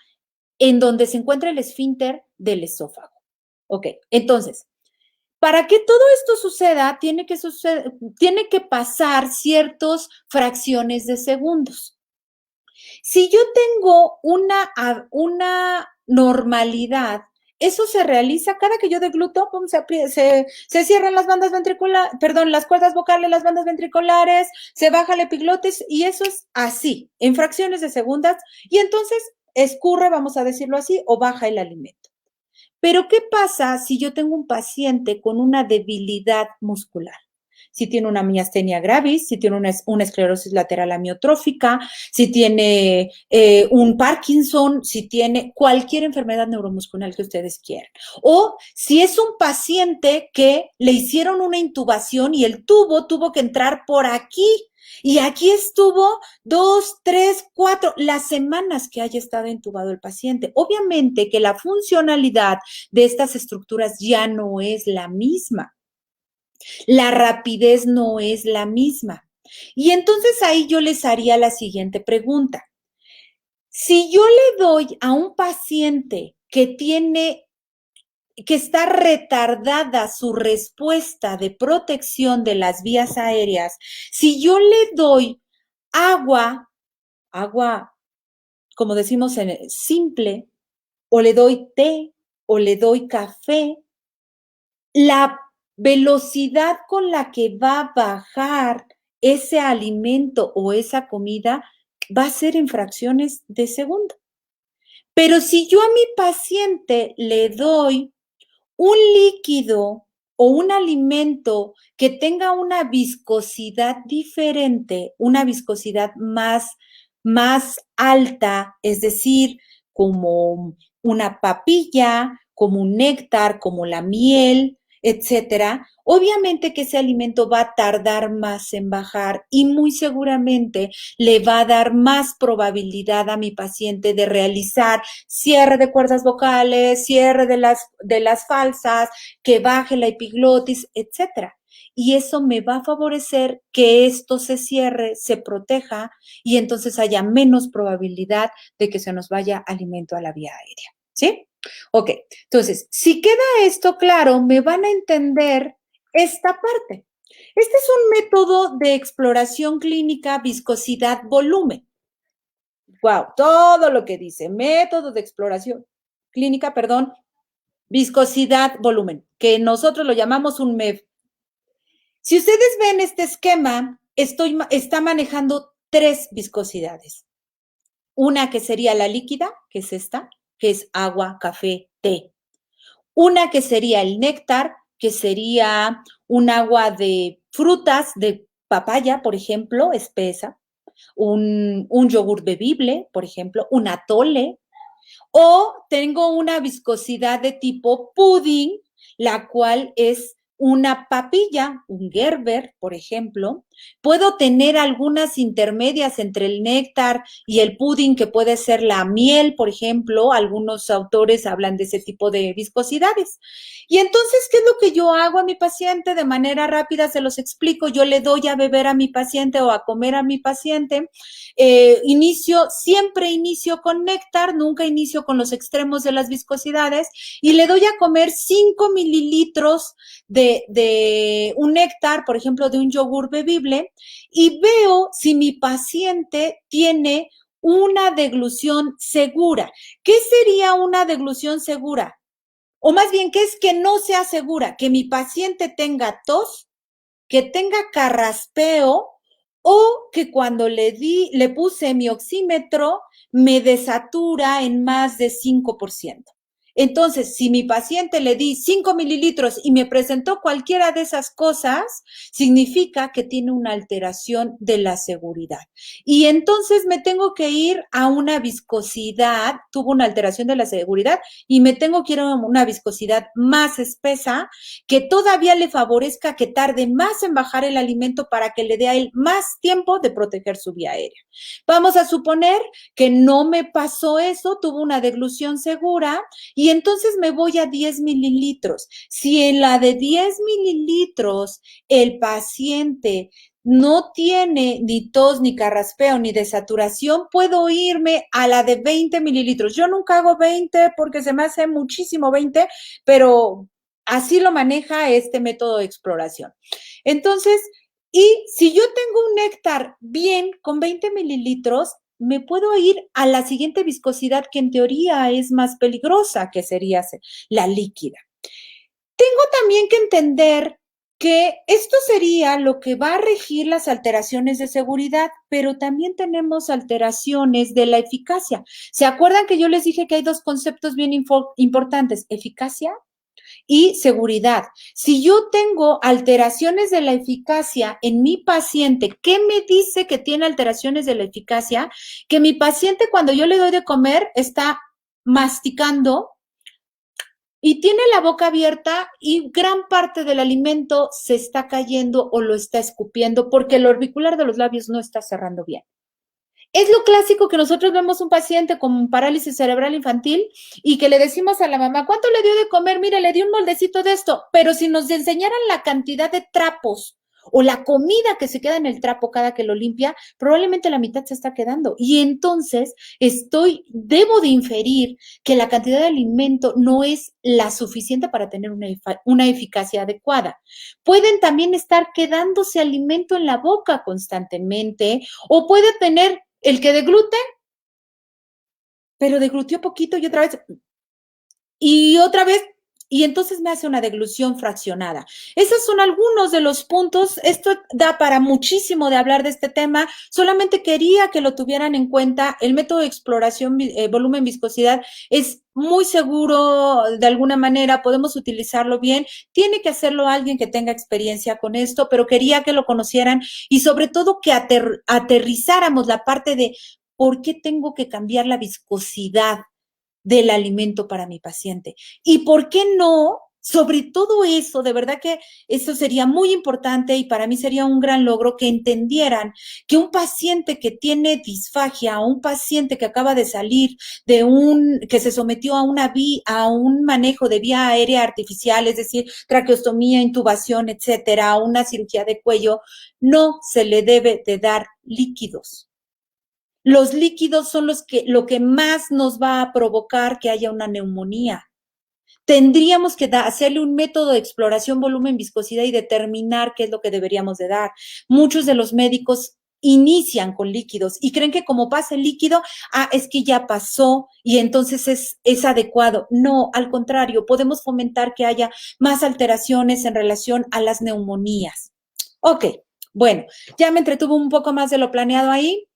en donde se encuentra el esfínter del esófago. Ok, entonces, para que todo esto suceda, tiene que pasar ciertas fracciones de segundos. Si yo tengo una normalidad, eso se realiza cada que yo degluto, pum, se cierran las bandas ventriculares, perdón, las cuerdas vocales, las bandas ventriculares, se baja el epiglotis y eso es así, en fracciones de segundos, y entonces escurre, vamos a decirlo así, o baja el alimento. Pero ¿qué pasa si yo tengo un paciente con una debilidad muscular? si tiene una miastenia gravis, si tiene una esclerosis lateral amiotrófica, si tiene un Parkinson, si tiene cualquier enfermedad neuromuscular que ustedes quieran. O si es un paciente que le hicieron una intubación y el tubo tuvo que entrar por aquí. Y aquí estuvo 2, 3, 4, las semanas que haya estado intubado el paciente. Obviamente que la funcionalidad de estas estructuras ya no es la misma. La rapidez no es la misma. Y entonces ahí yo les haría la siguiente pregunta. Si yo le doy a un paciente que está retardada su respuesta de protección de las vías aéreas, si yo le doy agua, como decimos en simple, o le doy té, o le doy café, la velocidad con la que va a bajar ese alimento o esa comida va a ser en fracciones de segundo. Pero si yo a mi paciente le doy un líquido o un alimento que tenga una viscosidad diferente, una viscosidad más alta, es decir, como una papilla, como un néctar, como la miel, etcétera, obviamente que ese alimento va a tardar más en bajar y muy seguramente le va a dar más probabilidad a mi paciente de realizar cierre de cuerdas vocales, cierre de las falsas, que baje la epiglotis, etcétera. Y eso me va a favorecer que esto se cierre, se proteja y entonces haya menos probabilidad de que se nos vaya alimento a la vía aérea. ¿Sí? Ok, entonces, si queda esto claro, me van a entender esta parte. Este es un método de exploración clínica, viscosidad, volumen. Wow, todo lo que dice, método de exploración clínica, perdón, viscosidad, volumen, que nosotros lo llamamos un MEV. Si ustedes ven este esquema, está manejando 3 viscosidades. Una que sería la líquida, que es esta, que es agua, café, té. Una que sería el néctar, que sería un agua de frutas, de papaya, por ejemplo, espesa, un yogur bebible, por ejemplo, un atole, o tengo una viscosidad de tipo pudding, la cual es una papilla, un Gerber, por ejemplo. Puedo tener algunas intermedias entre el néctar y el pudding, que puede ser la miel, por ejemplo. Algunos autores hablan de ese tipo de viscosidades. Y entonces, ¿qué es lo que yo hago a mi paciente? De manera rápida se los explico. Yo le doy a beber a mi paciente o a comer a mi paciente. Siempre inicio con néctar, nunca inicio con los extremos de las viscosidades, y le doy a comer 5 mililitros de un néctar, por ejemplo, de un yogur bebible, y veo si mi paciente tiene una deglución segura. ¿Qué sería una deglución segura? O más bien, ¿qué es que no sea segura? Que mi paciente tenga tos, que tenga carraspeo, o que cuando le puse mi oxímetro me desatura en más de 5%. Entonces, si mi paciente le di 5 mililitros y me presentó cualquiera de esas cosas, significa que tiene una alteración de la seguridad. Y entonces me tengo que ir a una viscosidad, tuvo una alteración de la seguridad, y me tengo que ir a una viscosidad más espesa, que todavía le favorezca que tarde más en bajar el alimento para que le dé a él más tiempo de proteger su vía aérea. Vamos a suponer que no me pasó eso, tuvo una deglución segura, y entonces me voy a 10 mililitros. Si en la de 10 mililitros el paciente no tiene ni tos, ni carraspeo, ni desaturación, puedo irme a la de 20 mililitros. Yo nunca hago 20 porque se me hace muchísimo 20, pero así lo maneja este método de exploración. Entonces, y si yo tengo un néctar bien con 20 mililitros, me puedo ir a la siguiente viscosidad, que en teoría es más peligrosa, que sería la líquida. Tengo también que entender que esto sería lo que va a regir las alteraciones de seguridad, pero también tenemos alteraciones de la eficacia. ¿Se acuerdan que yo les dije que hay 2 conceptos bien importantes? Eficacia y seguridad. Si yo tengo alteraciones de la eficacia en mi paciente, ¿qué me dice que tiene alteraciones de la eficacia? Que mi paciente cuando yo le doy de comer está masticando y tiene la boca abierta y gran parte del alimento se está cayendo o lo está escupiendo porque el orbicular de los labios no está cerrando bien. Es lo clásico que nosotros vemos un paciente con parálisis cerebral infantil y que le decimos a la mamá, ¿cuánto le dio de comer? Mire, le di un moldecito de esto, pero si nos enseñaran la cantidad de trapos o la comida que se queda en el trapo cada que lo limpia, probablemente la mitad se está quedando. Y entonces debo de inferir que la cantidad de alimento no es la suficiente para tener una eficacia adecuada. Pueden también estar quedándose alimento en la boca constantemente o puede tener el que deglute, pero deglutió poquito y otra vez, y entonces me hace una deglución fraccionada. Esos son algunos de los puntos. Esto da para muchísimo de hablar de este tema. Solamente quería que lo tuvieran en cuenta. El método de exploración volumen viscosidad es muy seguro de alguna manera, podemos utilizarlo bien. Tiene que hacerlo alguien que tenga experiencia con esto, pero quería que lo conocieran y sobre todo que aterrizáramos la parte de por qué tengo que cambiar la viscosidad del alimento para mi paciente. ¿Y por qué no? Sobre todo eso, de verdad que eso sería muy importante y para mí sería un gran logro que entendieran que un paciente que tiene disfagia o un paciente que acaba de salir que se sometió a un manejo de vía aérea artificial, es decir, traqueostomía, intubación, etcétera, una cirugía de cuello, no se le debe de dar líquidos. Los líquidos son lo que más nos va a provocar que haya una neumonía. Tendríamos que hacerle un método de exploración volumen viscosidad y determinar qué es lo que deberíamos de dar. Muchos de los médicos inician con líquidos y creen que como pasa el líquido, es que ya pasó y entonces es adecuado. No, al contrario, podemos fomentar que haya más alteraciones en relación a las neumonías. Ok, bueno, ya me entretuvo un poco más de lo planeado ahí.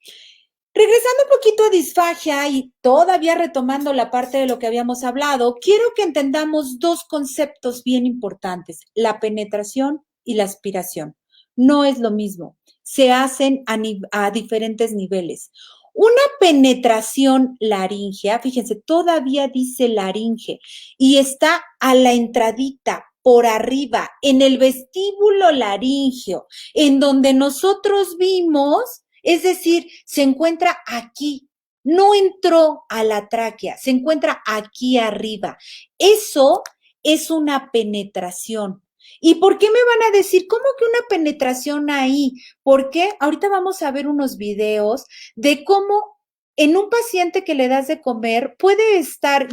Regresando un poquito a disfagia y todavía retomando la parte de lo que habíamos hablado, quiero que entendamos dos conceptos bien importantes, la penetración y la aspiración. No es lo mismo, se hacen a diferentes niveles. Una penetración laríngea, fíjense, todavía dice laringe y está a la entradita, por arriba, en el vestíbulo laríngeo, en donde nosotros vimos. Es decir, se encuentra aquí, no entró a la tráquea, se encuentra aquí arriba. Eso es una penetración. ¿Y por qué me van a decir, cómo que una penetración ahí? Porque ahorita vamos a ver unos videos de cómo en un paciente que le das de comer puede estar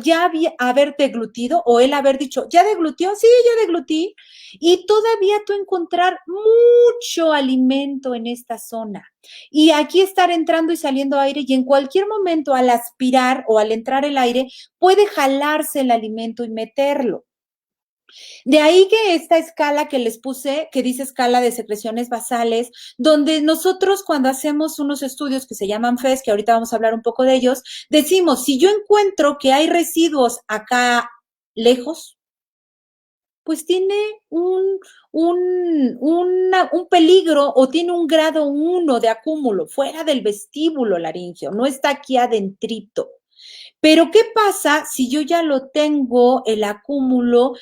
haber deglutido o él haber dicho, ¿ya deglutió? Sí, ya deglutí. Y todavía tú encontrar mucho alimento en esta zona. Y aquí estar entrando y saliendo aire y en cualquier momento al aspirar o al entrar el aire puede jalarse el alimento y meterlo. De ahí que esta escala que les puse, que dice escala de secreciones basales, donde nosotros cuando hacemos unos estudios que se llaman FES, que ahorita vamos a hablar un poco de ellos, decimos, si yo encuentro que hay residuos acá lejos, pues tiene un peligro o tiene un grado 1 de acúmulo fuera del vestíbulo laríngeo, no está aquí adentrito. Pero, ¿qué pasa si yo ya lo tengo, el acúmulo,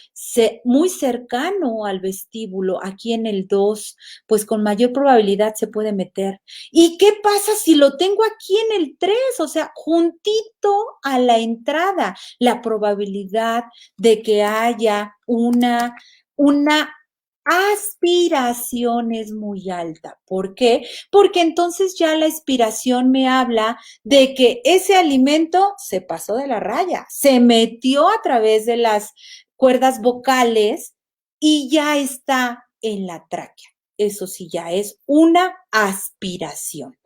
muy cercano al vestíbulo, aquí en el 2? Pues con mayor probabilidad se puede meter. ¿Y qué pasa si lo tengo aquí en el 3? O sea, juntito a la entrada. La probabilidad de que haya una aspiración es muy alta. ¿Por qué? Porque entonces ya la aspiración me habla de que ese alimento se pasó de la raya, se metió a través de las cuerdas vocales y ya está en la tráquea. Eso sí ya es una aspiración.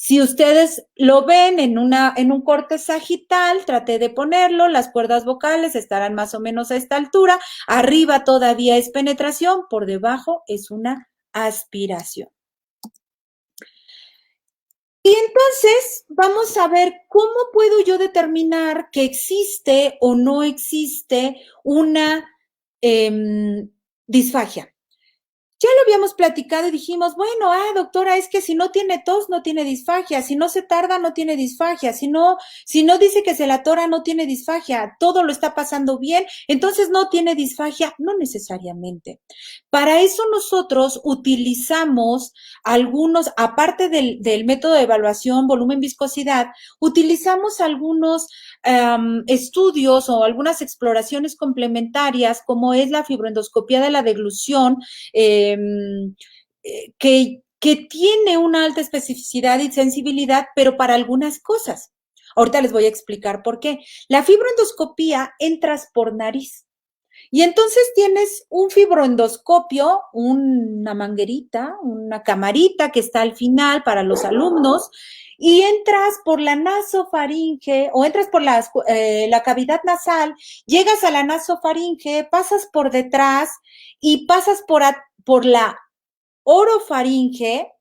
Si ustedes lo ven en un corte sagital, traté de ponerlo, las cuerdas vocales estarán más o menos a esta altura, arriba todavía es penetración, por debajo es una aspiración. Y entonces vamos a ver cómo puedo yo determinar que existe o no existe una disfagia. Ya lo habíamos platicado y dijimos, bueno, doctora, es que si no tiene tos, no tiene disfagia, si no se tarda, no tiene disfagia, si no dice que se la atora, no tiene disfagia, todo lo está pasando bien, entonces no tiene disfagia, no necesariamente. Para eso nosotros utilizamos algunos, aparte del método de evaluación volumen-viscosidad, utilizamos algunos estudios o algunas exploraciones complementarias, como es la fibroendoscopía de la deglución, que tiene una alta especificidad y sensibilidad, pero para algunas cosas. Ahorita les voy a explicar por qué. La fibroendoscopía entras por nariz. Y entonces tienes un fibroendoscopio, una manguerita, una camarita que está al final para los alumnos, y entras por la nasofaringe o entras por la cavidad nasal, llegas a la nasofaringe, pasas por detrás y pasas por la orofaringe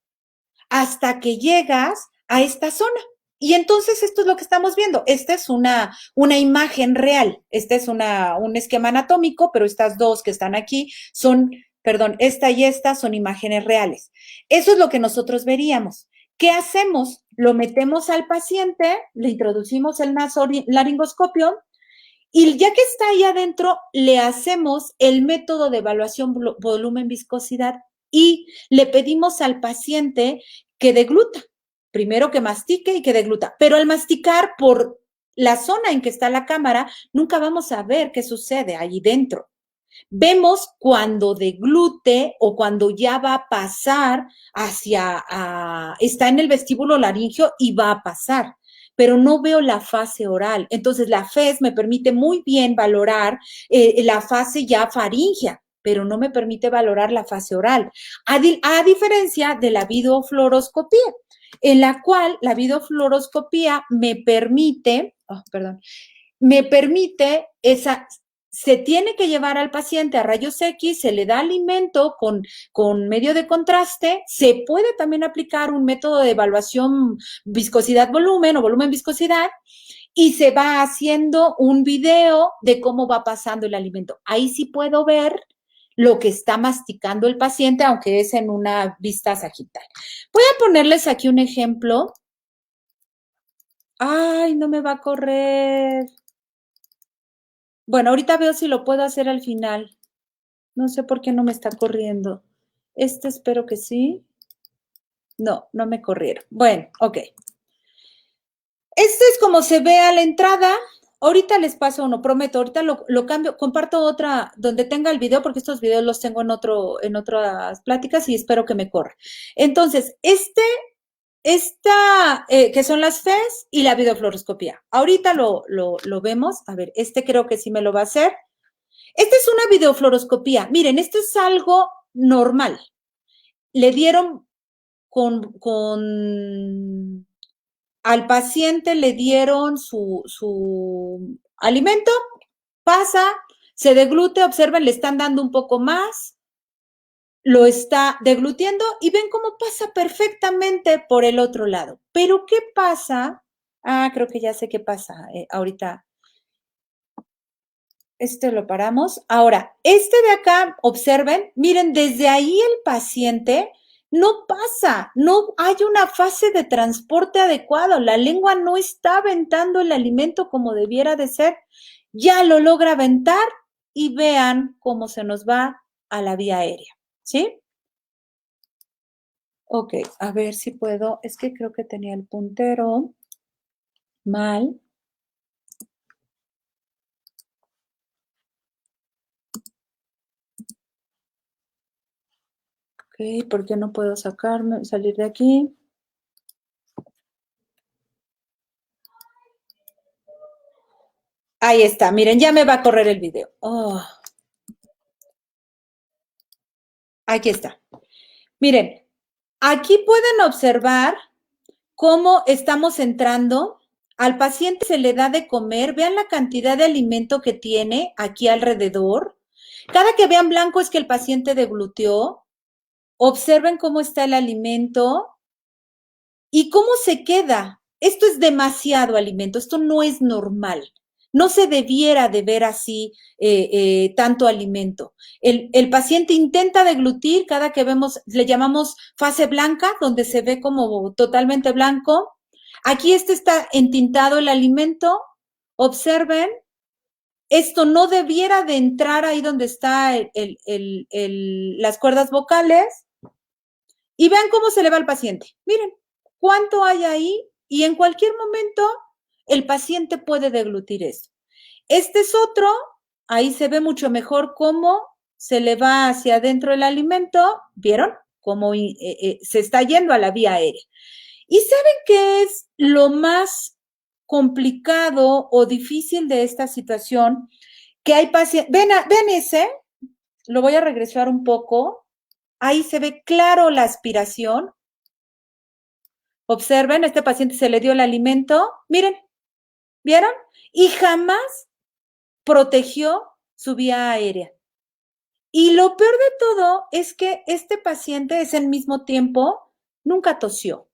hasta que llegas a esta zona. Y entonces esto es lo que estamos viendo. Esta es una imagen real. Este es un esquema anatómico, pero estas dos que están aquí son, perdón, esta y esta son imágenes reales. Eso es lo que nosotros veríamos. ¿Qué hacemos? Lo metemos al paciente, le introducimos el nasolaringoscopio y ya que está ahí adentro, le hacemos el método de evaluación volumen-viscosidad y le pedimos al paciente que degluta. Primero que mastique y que degluta. Pero al masticar por la zona en que está la cámara, nunca vamos a ver qué sucede ahí dentro. Vemos cuando deglute o cuando ya va a pasar está en el vestíbulo laringio y va a pasar, pero no veo la fase oral. Entonces la FES me permite muy bien valorar la fase ya faríngea, pero no me permite valorar la fase oral, a diferencia de la videofluoroscopía, en la cual la videofluoroscopía me permite se tiene que llevar al paciente a rayos X, se le da alimento con medio de contraste, se puede también aplicar un método de evaluación viscosidad-volumen o volumen-viscosidad y se va haciendo un video de cómo va pasando el alimento. Ahí sí puedo ver lo que está masticando el paciente, aunque es en una vista sagital. Voy a ponerles aquí un ejemplo. Ay, no me va a correr. Bueno, ahorita veo si lo puedo hacer al final. No sé por qué no me está corriendo. Espero que sí. No, no me corrieron. Bueno, ok. Este es como se ve a la entrada. Ahorita les paso uno, prometo. Ahorita lo cambio. Comparto otra donde tenga el video, porque estos videos los tengo en otras pláticas y espero que me corra. Entonces, que son las FES y la videofluoroscopía. Ahorita lo vemos. A ver, creo que sí me lo va a hacer. Esta es una videofluoroscopía. Miren, esto es algo normal. Le dieron al paciente le dieron su alimento, pasa, se deglute, observen, le están dando un poco más, lo está deglutiendo y ven cómo pasa perfectamente por el otro lado. Pero ¿qué pasa? Creo que ya sé qué pasa ahorita. Lo paramos. Ahora, de acá, observen, miren, desde ahí el paciente no pasa, no hay una fase de transporte adecuado, la lengua no está aventando el alimento como debiera de ser, ya lo logra aventar y vean cómo se nos va a la vía aérea, ¿sí? Ok, a ver si puedo, es que creo que tenía el puntero mal. Ok, ¿por qué no puedo salir de aquí? Ahí está, miren, ya me va a correr el video. Oh. Aquí está. Miren, aquí pueden observar cómo estamos entrando. Al paciente se le da de comer. Vean la cantidad de alimento que tiene aquí alrededor. Cada que vean blanco es que el paciente degluteó. Observen cómo está el alimento y cómo se queda. Esto es demasiado alimento. Esto no es normal. No se debiera de ver así tanto alimento. El paciente intenta deglutir, cada que vemos, le llamamos fase blanca, donde se ve como totalmente blanco. Aquí está entintado el alimento. Observen, esto no debiera de entrar ahí donde está las cuerdas vocales. Y vean cómo se le va al paciente. Miren cuánto hay ahí y en cualquier momento el paciente puede deglutir esto. Este es otro, ahí se ve mucho mejor cómo se le va hacia adentro el alimento. ¿Vieron? Cómo se está yendo a la vía aérea. ¿Y saben qué es lo más complicado o difícil de esta situación? Que hay pacientes, ven ese, lo voy a regresar un poco. Ahí se ve claro la aspiración. Observen, a este paciente se le dio el alimento. Miren, ¿vieron? Y jamás protegió su vía aérea. Y lo peor de todo es que este paciente es al mismo tiempo, nunca tosió.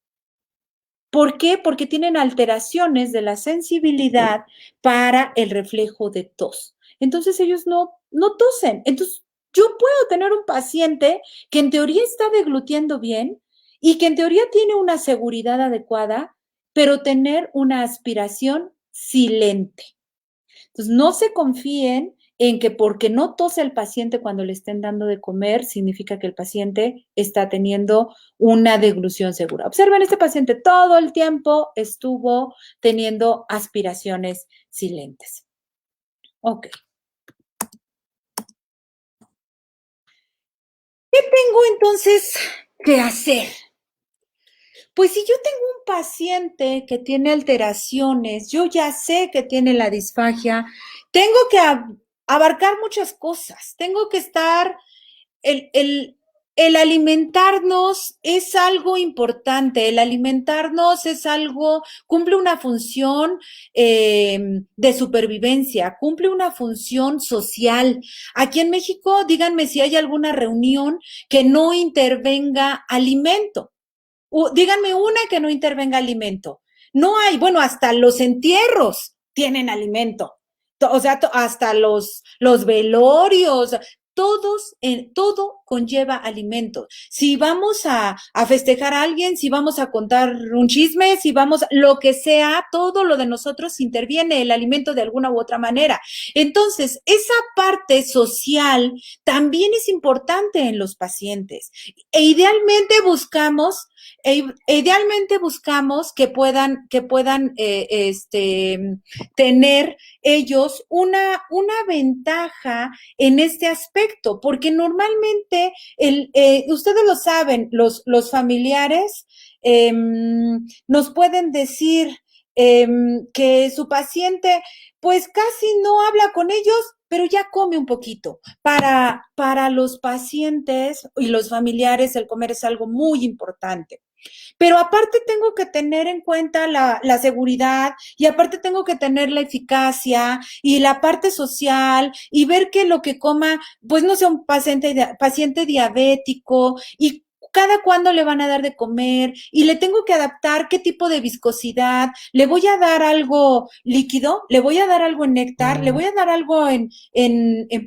¿Por qué? Porque tienen alteraciones de la sensibilidad para el reflejo de tos. Entonces ellos no tosen. Entonces yo puedo tener un paciente que en teoría está deglutiendo bien y que en teoría tiene una seguridad adecuada, pero tener una aspiración silente. Entonces no se confíen en que porque no tose el paciente cuando le estén dando de comer, significa que el paciente está teniendo una deglución segura. Observen, este paciente todo el tiempo estuvo teniendo aspiraciones silentes. Ok. ¿Qué tengo entonces que hacer? Pues si yo tengo un paciente que tiene alteraciones, yo ya sé que tiene la disfagia, tengo que abarcar muchas cosas, tengo que estar, el alimentarnos es algo importante, el alimentarnos es algo, cumple una función de supervivencia, cumple una función social. Aquí en México, díganme si hay alguna reunión que no intervenga alimento. Díganme una que no intervenga alimento. No hay, bueno, hasta los entierros tienen alimento. O sea, hasta los velorios, todo conlleva alimentos. Si vamos a festejar a alguien, si vamos a contar un chisme, si vamos, lo que sea, todo lo de nosotros interviene el alimento de alguna u otra manera. Entonces, esa parte social también es importante en los pacientes. E idealmente buscamos que puedan tener ellos una ventaja en este aspecto, porque normalmente ustedes lo saben, los familiares nos pueden decir que su paciente pues casi no habla con ellos, pero ya come un poquito. Para los pacientes y los familiares el comer es algo muy importante. Pero aparte tengo que tener en cuenta la seguridad y aparte tengo que tener la eficacia y la parte social y ver que lo que coma, pues no sea un paciente diabético y cada cuándo le van a dar de comer y le tengo que adaptar qué tipo de viscosidad, le voy a dar algo líquido, le voy a dar algo en néctar, le voy a dar algo en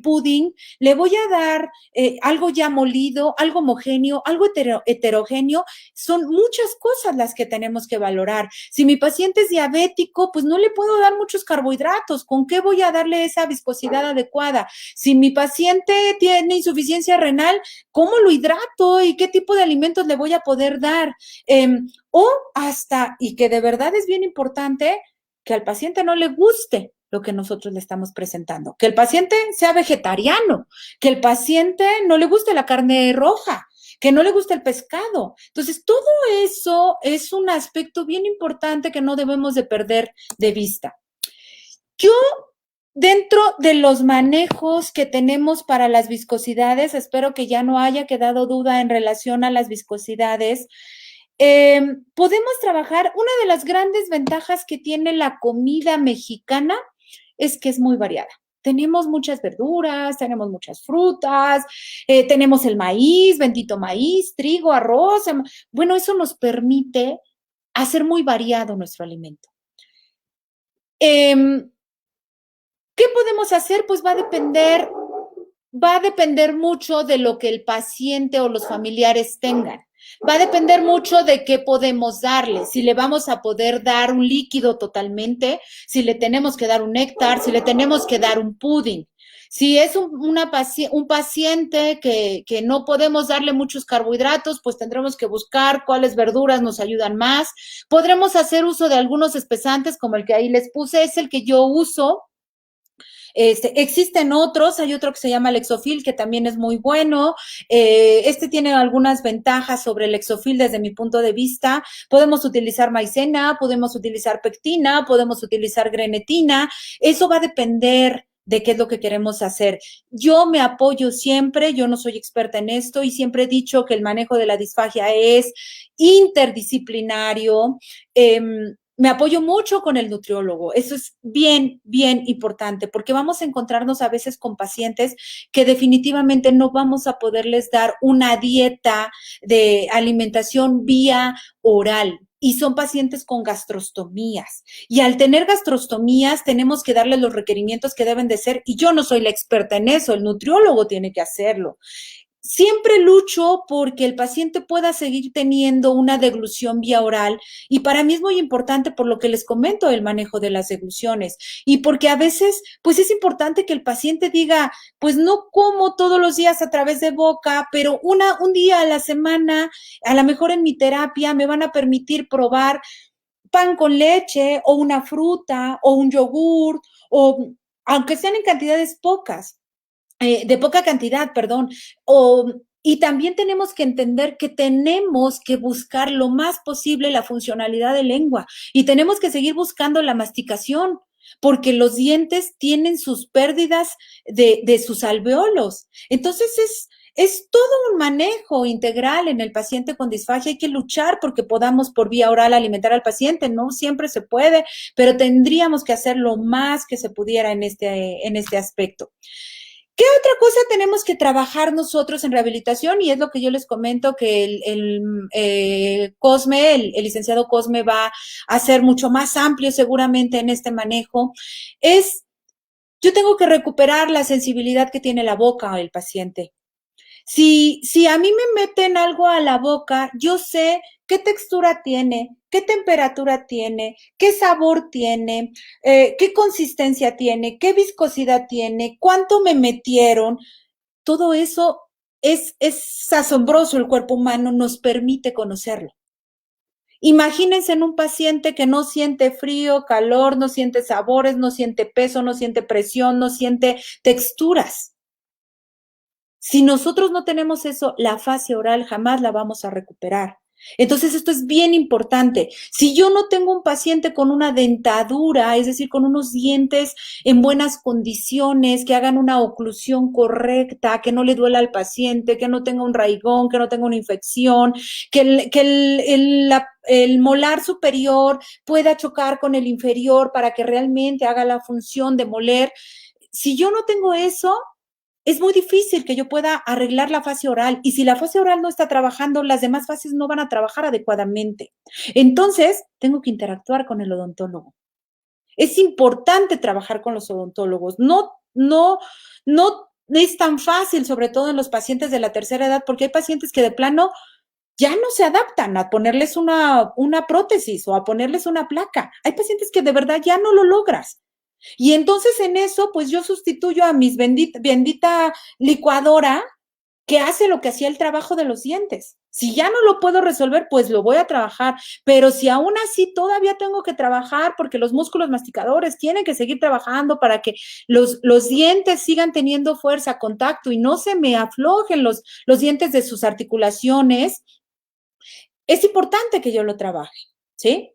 pudding, le voy a dar algo ya molido, algo homogéneo, algo heterogéneo. Son muchas cosas las que tenemos que valorar. Si mi paciente es diabético, pues no le puedo dar muchos carbohidratos. ¿Con qué voy a darle esa viscosidad adecuada? Si mi paciente tiene insuficiencia renal, ¿cómo lo hidrato y qué tipo de alimentos le voy a poder dar? O hasta, y que de verdad es bien importante, que al paciente no le guste lo que nosotros le estamos presentando, que el paciente sea vegetariano, que el paciente no le guste la carne roja, que no le gusta el pescado. Entonces, todo eso es un aspecto bien importante que no debemos de perder de vista. Yo, dentro de los manejos que tenemos para las viscosidades, espero que ya no haya quedado duda en relación a las viscosidades, podemos trabajar. Una de las grandes ventajas que tiene la comida mexicana es que es muy variada. Tenemos muchas verduras, tenemos muchas frutas, tenemos el maíz, bendito maíz, trigo, arroz. Bueno, eso nos permite hacer muy variado nuestro alimento. ¿Qué podemos hacer? Pues va a depender mucho de lo que el paciente o los familiares tengan. Va a depender mucho de qué podemos darle, si le vamos a poder dar un líquido totalmente, si le tenemos que dar un néctar, si le tenemos que dar un pudding. Si es un paciente que no podemos darle muchos carbohidratos, pues tendremos que buscar cuáles verduras nos ayudan más. Podremos hacer uso de algunos espesantes, como el que ahí les puse, es el que yo uso. Existen otros, hay otro que se llama Lexofil, que también es muy bueno. Tiene algunas ventajas sobre el Lexofil desde mi punto de vista. Podemos utilizar maicena, podemos utilizar pectina, podemos utilizar grenetina. Eso va a depender de qué es lo que queremos hacer. Yo me apoyo siempre, yo no soy experta en esto y siempre he dicho que el manejo de la disfagia es interdisciplinario. Me apoyo mucho con el nutriólogo. Eso es bien, bien importante porque vamos a encontrarnos a veces con pacientes que definitivamente no vamos a poderles dar una dieta de alimentación vía oral. Y son pacientes con gastrostomías. Y al tener gastrostomías tenemos que darles los requerimientos que deben de ser. Y yo no soy la experta en eso, el nutriólogo tiene que hacerlo. Siempre lucho porque el paciente pueda seguir teniendo una deglución vía oral y para mí es muy importante por lo que les comento el manejo de las degluciones y porque a veces pues es importante que el paciente diga pues no como todos los días a través de boca, pero un día a la semana, a lo mejor en mi terapia me van a permitir probar pan con leche o una fruta o un yogur o aunque sean en cantidades pocas de poca cantidad, perdón. Y también tenemos que entender que tenemos que buscar lo más posible la funcionalidad de lengua y tenemos que seguir buscando la masticación porque los dientes tienen sus pérdidas de sus alveolos. Entonces es todo un manejo integral en el paciente con disfagia. Hay que luchar porque podamos por vía oral alimentar al paciente. No siempre se puede, pero tendríamos que hacer lo más que se pudiera en este aspecto. ¿Qué otra cosa tenemos que trabajar nosotros en rehabilitación? Y es lo que yo les comento que Cosme, el licenciado Cosme va a ser mucho más amplio seguramente en este manejo. Yo tengo que recuperar la sensibilidad que tiene la boca del paciente. Si a mí me meten algo a la boca, yo sé qué textura tiene, qué temperatura tiene, qué sabor tiene, qué consistencia tiene, qué viscosidad tiene, cuánto me metieron. Todo eso es asombroso. El cuerpo humano nos permite conocerlo. Imagínense en un paciente que no siente frío, calor, no siente sabores, no siente peso, no siente presión, no siente texturas. Si nosotros no tenemos eso, la fascia oral jamás la vamos a recuperar. Entonces, esto es bien importante. Si yo no tengo un paciente con una dentadura, es decir, con unos dientes en buenas condiciones, que hagan una oclusión correcta, que no le duela al paciente, que no tenga un raigón, que no tenga una infección, que el molar superior pueda chocar con el inferior para que realmente haga la función de moler. Si yo no tengo eso, es muy difícil que yo pueda arreglar la fascia oral y si la fascia oral no está trabajando, las demás fases no van a trabajar adecuadamente. Entonces, tengo que interactuar con el odontólogo. Es importante trabajar con los odontólogos. No es tan fácil, sobre todo en los pacientes de la tercera edad, porque hay pacientes que de plano ya no se adaptan a ponerles una prótesis o a ponerles una placa. Hay pacientes que de verdad ya no lo logras. Y entonces en eso, pues yo sustituyo a mis bendita licuadora que hace lo que hacía el trabajo de los dientes. Si ya no lo puedo resolver, pues lo voy a trabajar. Pero si aún así todavía tengo que trabajar porque los músculos masticadores tienen que seguir trabajando para que los dientes sigan teniendo fuerza, contacto y no se me aflojen los dientes de sus articulaciones, es importante que yo lo trabaje, ¿sí?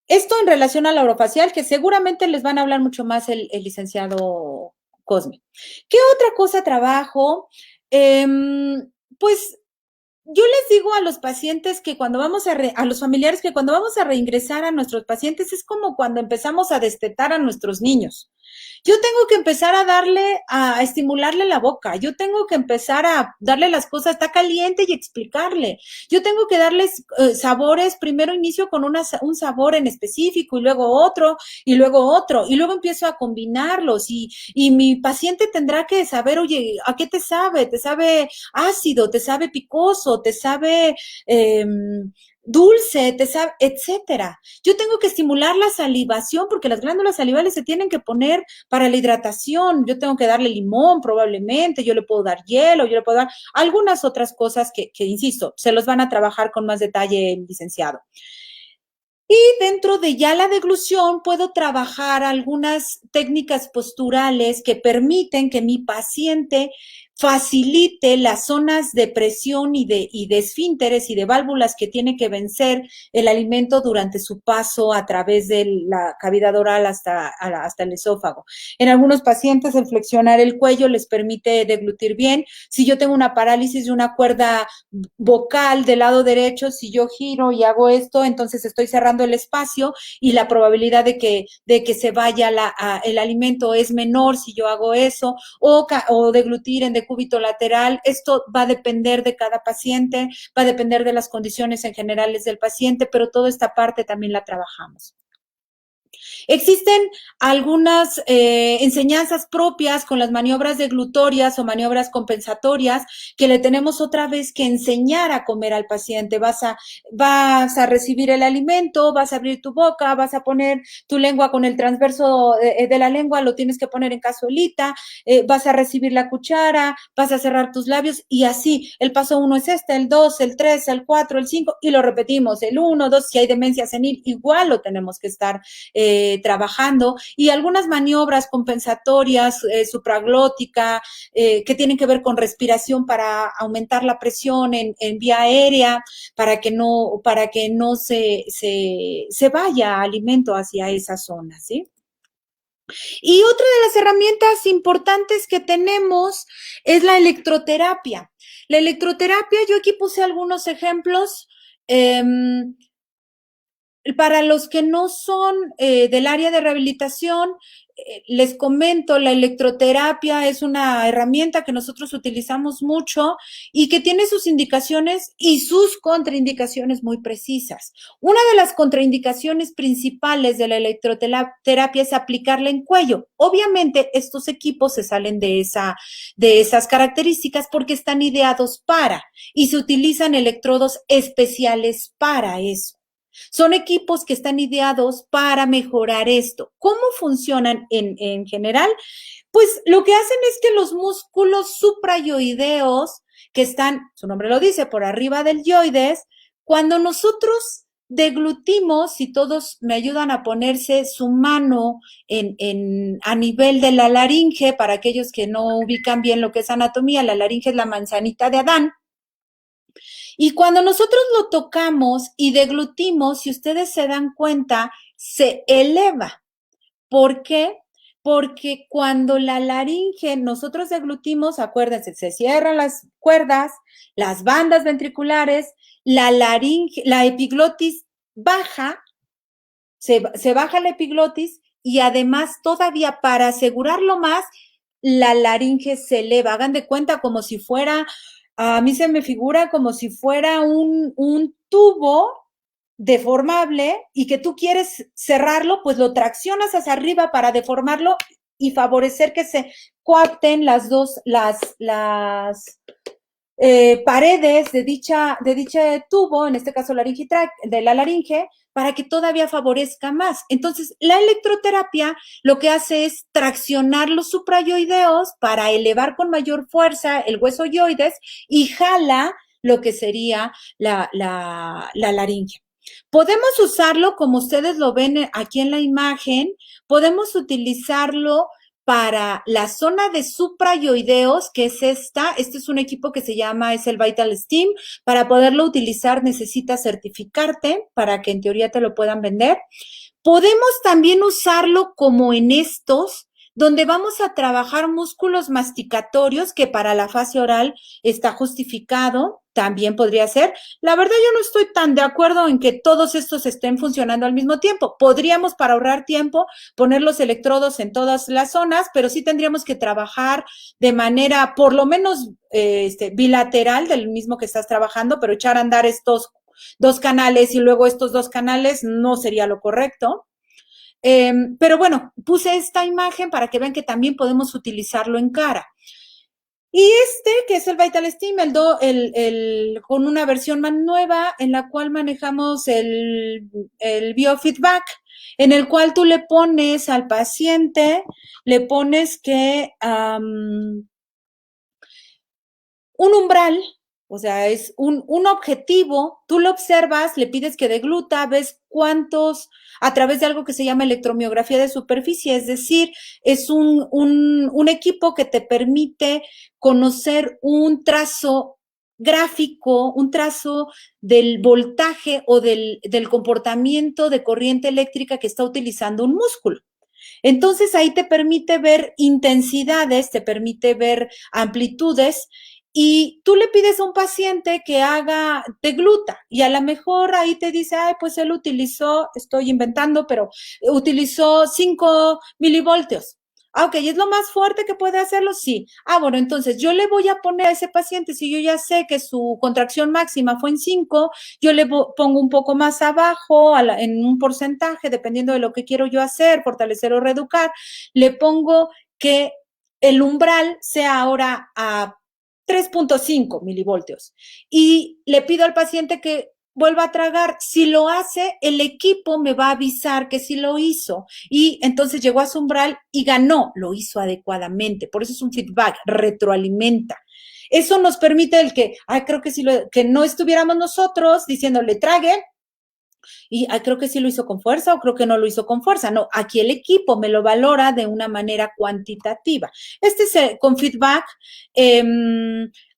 Esto en relación a la orofacial, que seguramente les van a hablar mucho más el licenciado Cosme. ¿Qué otra cosa trabajo? Pues yo les digo a los pacientes que cuando vamos a los familiares que cuando vamos a reingresar a nuestros pacientes es como cuando empezamos a destetar a nuestros niños. Yo tengo que empezar a estimularle la boca. Yo tengo que empezar a darle las cosas, está caliente y explicarle. Yo tengo que darles sabores. Primero inicio con un sabor en específico y luego otro y luego otro. Y luego empiezo a combinarlos y mi paciente tendrá que saber, oye, ¿a qué te sabe? ¿Te sabe ácido? ¿Te sabe picoso? ¿Te sabe dulce? ¿Te sabe? Etcétera. Yo tengo que estimular la salivación porque las glándulas salivales se tienen que poner para la hidratación. Yo tengo que darle limón probablemente, yo le puedo dar hielo, yo le puedo dar algunas otras cosas que insisto, se los van a trabajar con más detalle el licenciado. Y dentro de ya la deglución puedo trabajar algunas técnicas posturales que permiten que mi paciente facilite las zonas de presión y de esfínteres y de válvulas que tiene que vencer el alimento durante su paso a través de la cavidad oral hasta el esófago. En algunos pacientes el flexionar el cuello les permite deglutir bien. Si yo tengo una parálisis de una cuerda vocal del lado derecho, si yo giro y hago esto, entonces estoy cerrando el espacio y la probabilidad de que se vaya el alimento es menor si yo hago eso, o deglutir en decúbito lateral. Esto va a depender de cada paciente, va a depender de las condiciones en generales del paciente, pero toda esta parte también la trabajamos. Existen algunas enseñanzas propias con las maniobras deglutorias o maniobras compensatorias que le tenemos otra vez que enseñar a comer al paciente. Vas a recibir el alimento, vas a abrir tu boca, vas a poner tu lengua con el transverso de la lengua, lo tienes que poner en cazuelita, vas a recibir la cuchara, vas a cerrar tus labios y así. El paso 1 es este, el 2, el 3, el 4, el 5 y lo repetimos. El 1, 2, si hay demencia senil, igual lo tenemos que estar trabajando, y algunas maniobras compensatorias, supraglótica, que tienen que ver con respiración para aumentar la presión en vía aérea, para que no se vaya alimento hacia esa zona, ¿sí? Y otra de las herramientas importantes que tenemos es la electroterapia. La electroterapia, yo aquí puse algunos ejemplos. Para los que no son del área de rehabilitación, les comento, la electroterapia es una herramienta que nosotros utilizamos mucho y que tiene sus indicaciones y sus contraindicaciones muy precisas. Una de las contraindicaciones principales de la electroterapia es aplicarla en cuello. Obviamente, estos equipos se salen de esas características porque están ideados para y se utilizan electrodos especiales para eso. Son equipos que están ideados para mejorar esto. ¿Cómo funcionan en general? Pues lo que hacen es que los músculos suprayoideos, que están, su nombre lo dice, por arriba del yoides, cuando nosotros deglutimos, y todos me ayudan a ponerse su mano a nivel de la laringe, para aquellos que no ubican bien lo que es anatomía, la laringe es la manzanita de Adán. Y cuando nosotros lo tocamos y deglutimos, si ustedes se dan cuenta, se eleva. ¿Por qué? Porque cuando la laringe, nosotros deglutimos, acuérdense, se cierran las cuerdas, las bandas ventriculares, la laringe, la epiglotis baja, se baja la epiglotis y además todavía para asegurarlo más, la laringe se eleva. Hagan de cuenta como si fuera, a mí se me figura como si fuera un tubo deformable y que tú quieres cerrarlo, pues lo traccionas hacia arriba para deformarlo y favorecer que se coapten las paredes de dicho tubo, en este caso de la laringe, para que todavía favorezca más. Entonces, la electroterapia lo que hace es traccionar los suprayoideos para elevar con mayor fuerza el hueso yoides y jala lo que sería la laringe. Podemos usarlo, como ustedes lo ven aquí en la imagen, podemos utilizarlo para la zona de suprayoideos, que es esta. Este es un equipo que es el Vital Steam. Para poderlo utilizar necesitas certificarte para que en teoría te lo puedan vender. Podemos también usarlo como en estos donde vamos a trabajar músculos masticatorios, que para la fase oral está justificado, también podría ser. La verdad, yo no estoy tan de acuerdo en que todos estos estén funcionando al mismo tiempo. Podríamos, para ahorrar tiempo, poner los electrodos en todas las zonas, pero sí tendríamos que trabajar de manera, por lo menos, bilateral del mismo que estás trabajando, pero echar a andar estos 2 canales y luego estos 2 canales no sería lo correcto. Pero bueno, puse esta imagen para que vean que también podemos utilizarlo en cara. Y que es el Vital Steam, con una versión más nueva en la cual manejamos el biofeedback, en el cual tú le pones al paciente, le pones que un umbral, o sea, es un objetivo, tú lo observas, le pides que degluta, ves cuántos, a través de algo que se llama electromiografía de superficie, es decir, es un equipo que te permite conocer un trazo gráfico, un trazo del voltaje o del comportamiento de corriente eléctrica que está utilizando un músculo. Entonces ahí te permite ver intensidades, te permite ver amplitudes, y tú le pides a un paciente que haga degluta y a lo mejor ahí te dice, ay, pues él utilizó, estoy inventando, pero utilizó 5 milivoltios. Ah, ok, ¿es lo más fuerte que puede hacerlo? Sí. Ah, bueno, entonces yo le voy a poner a ese paciente, si yo ya sé que su contracción máxima fue en 5, yo le pongo un poco más abajo, en un porcentaje, dependiendo de lo que quiero yo hacer, fortalecer o reeducar, le pongo que el umbral sea ahora a 3.5 milivoltios. Y le pido al paciente que vuelva a tragar. Si lo hace, el equipo me va a avisar que sí lo hizo. Y entonces llegó a su umbral y ganó, lo hizo adecuadamente. Por eso es un feedback, retroalimenta. Eso nos permite el que, creo que que no estuviéramos nosotros diciéndole trague, y creo que sí lo hizo con fuerza o creo que no lo hizo con fuerza. No, aquí el equipo me lo valora de una manera cuantitativa. Este es con feedback.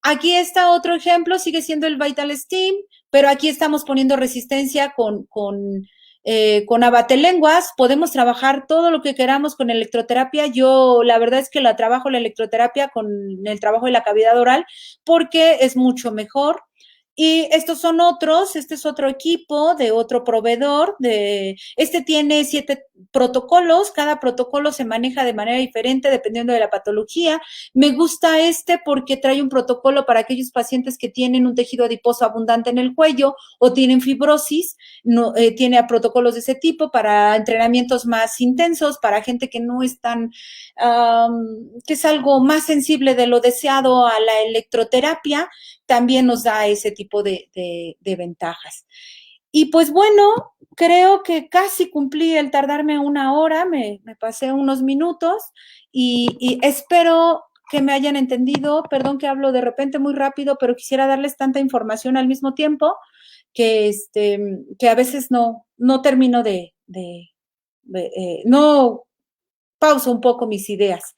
Aquí está otro ejemplo, sigue siendo el Vital Steam, pero aquí estamos poniendo resistencia con abatelenguas. Podemos trabajar todo lo que queramos con electroterapia. Yo la verdad es que la trabajo la electroterapia con el trabajo de la cavidad oral porque es mucho mejor. Y estos son otros, este es otro equipo de otro proveedor, este tiene 7 protocolos, cada protocolo se maneja de manera diferente dependiendo de la patología. Me gusta porque trae un protocolo para aquellos pacientes que tienen un tejido adiposo abundante en el cuello o tienen fibrosis, tiene protocolos de ese tipo para entrenamientos más intensos, para gente que no es tan, que es algo más sensible de lo deseado a la electroterapia, también nos da ese tipo de ventajas. Y pues bueno, creo que casi cumplí el tardarme 1 hora, me pasé unos minutos y espero que me hayan entendido. Perdón que hablo de repente muy rápido, pero quisiera darles tanta información al mismo tiempo que a veces no termino no pauso un poco mis ideas.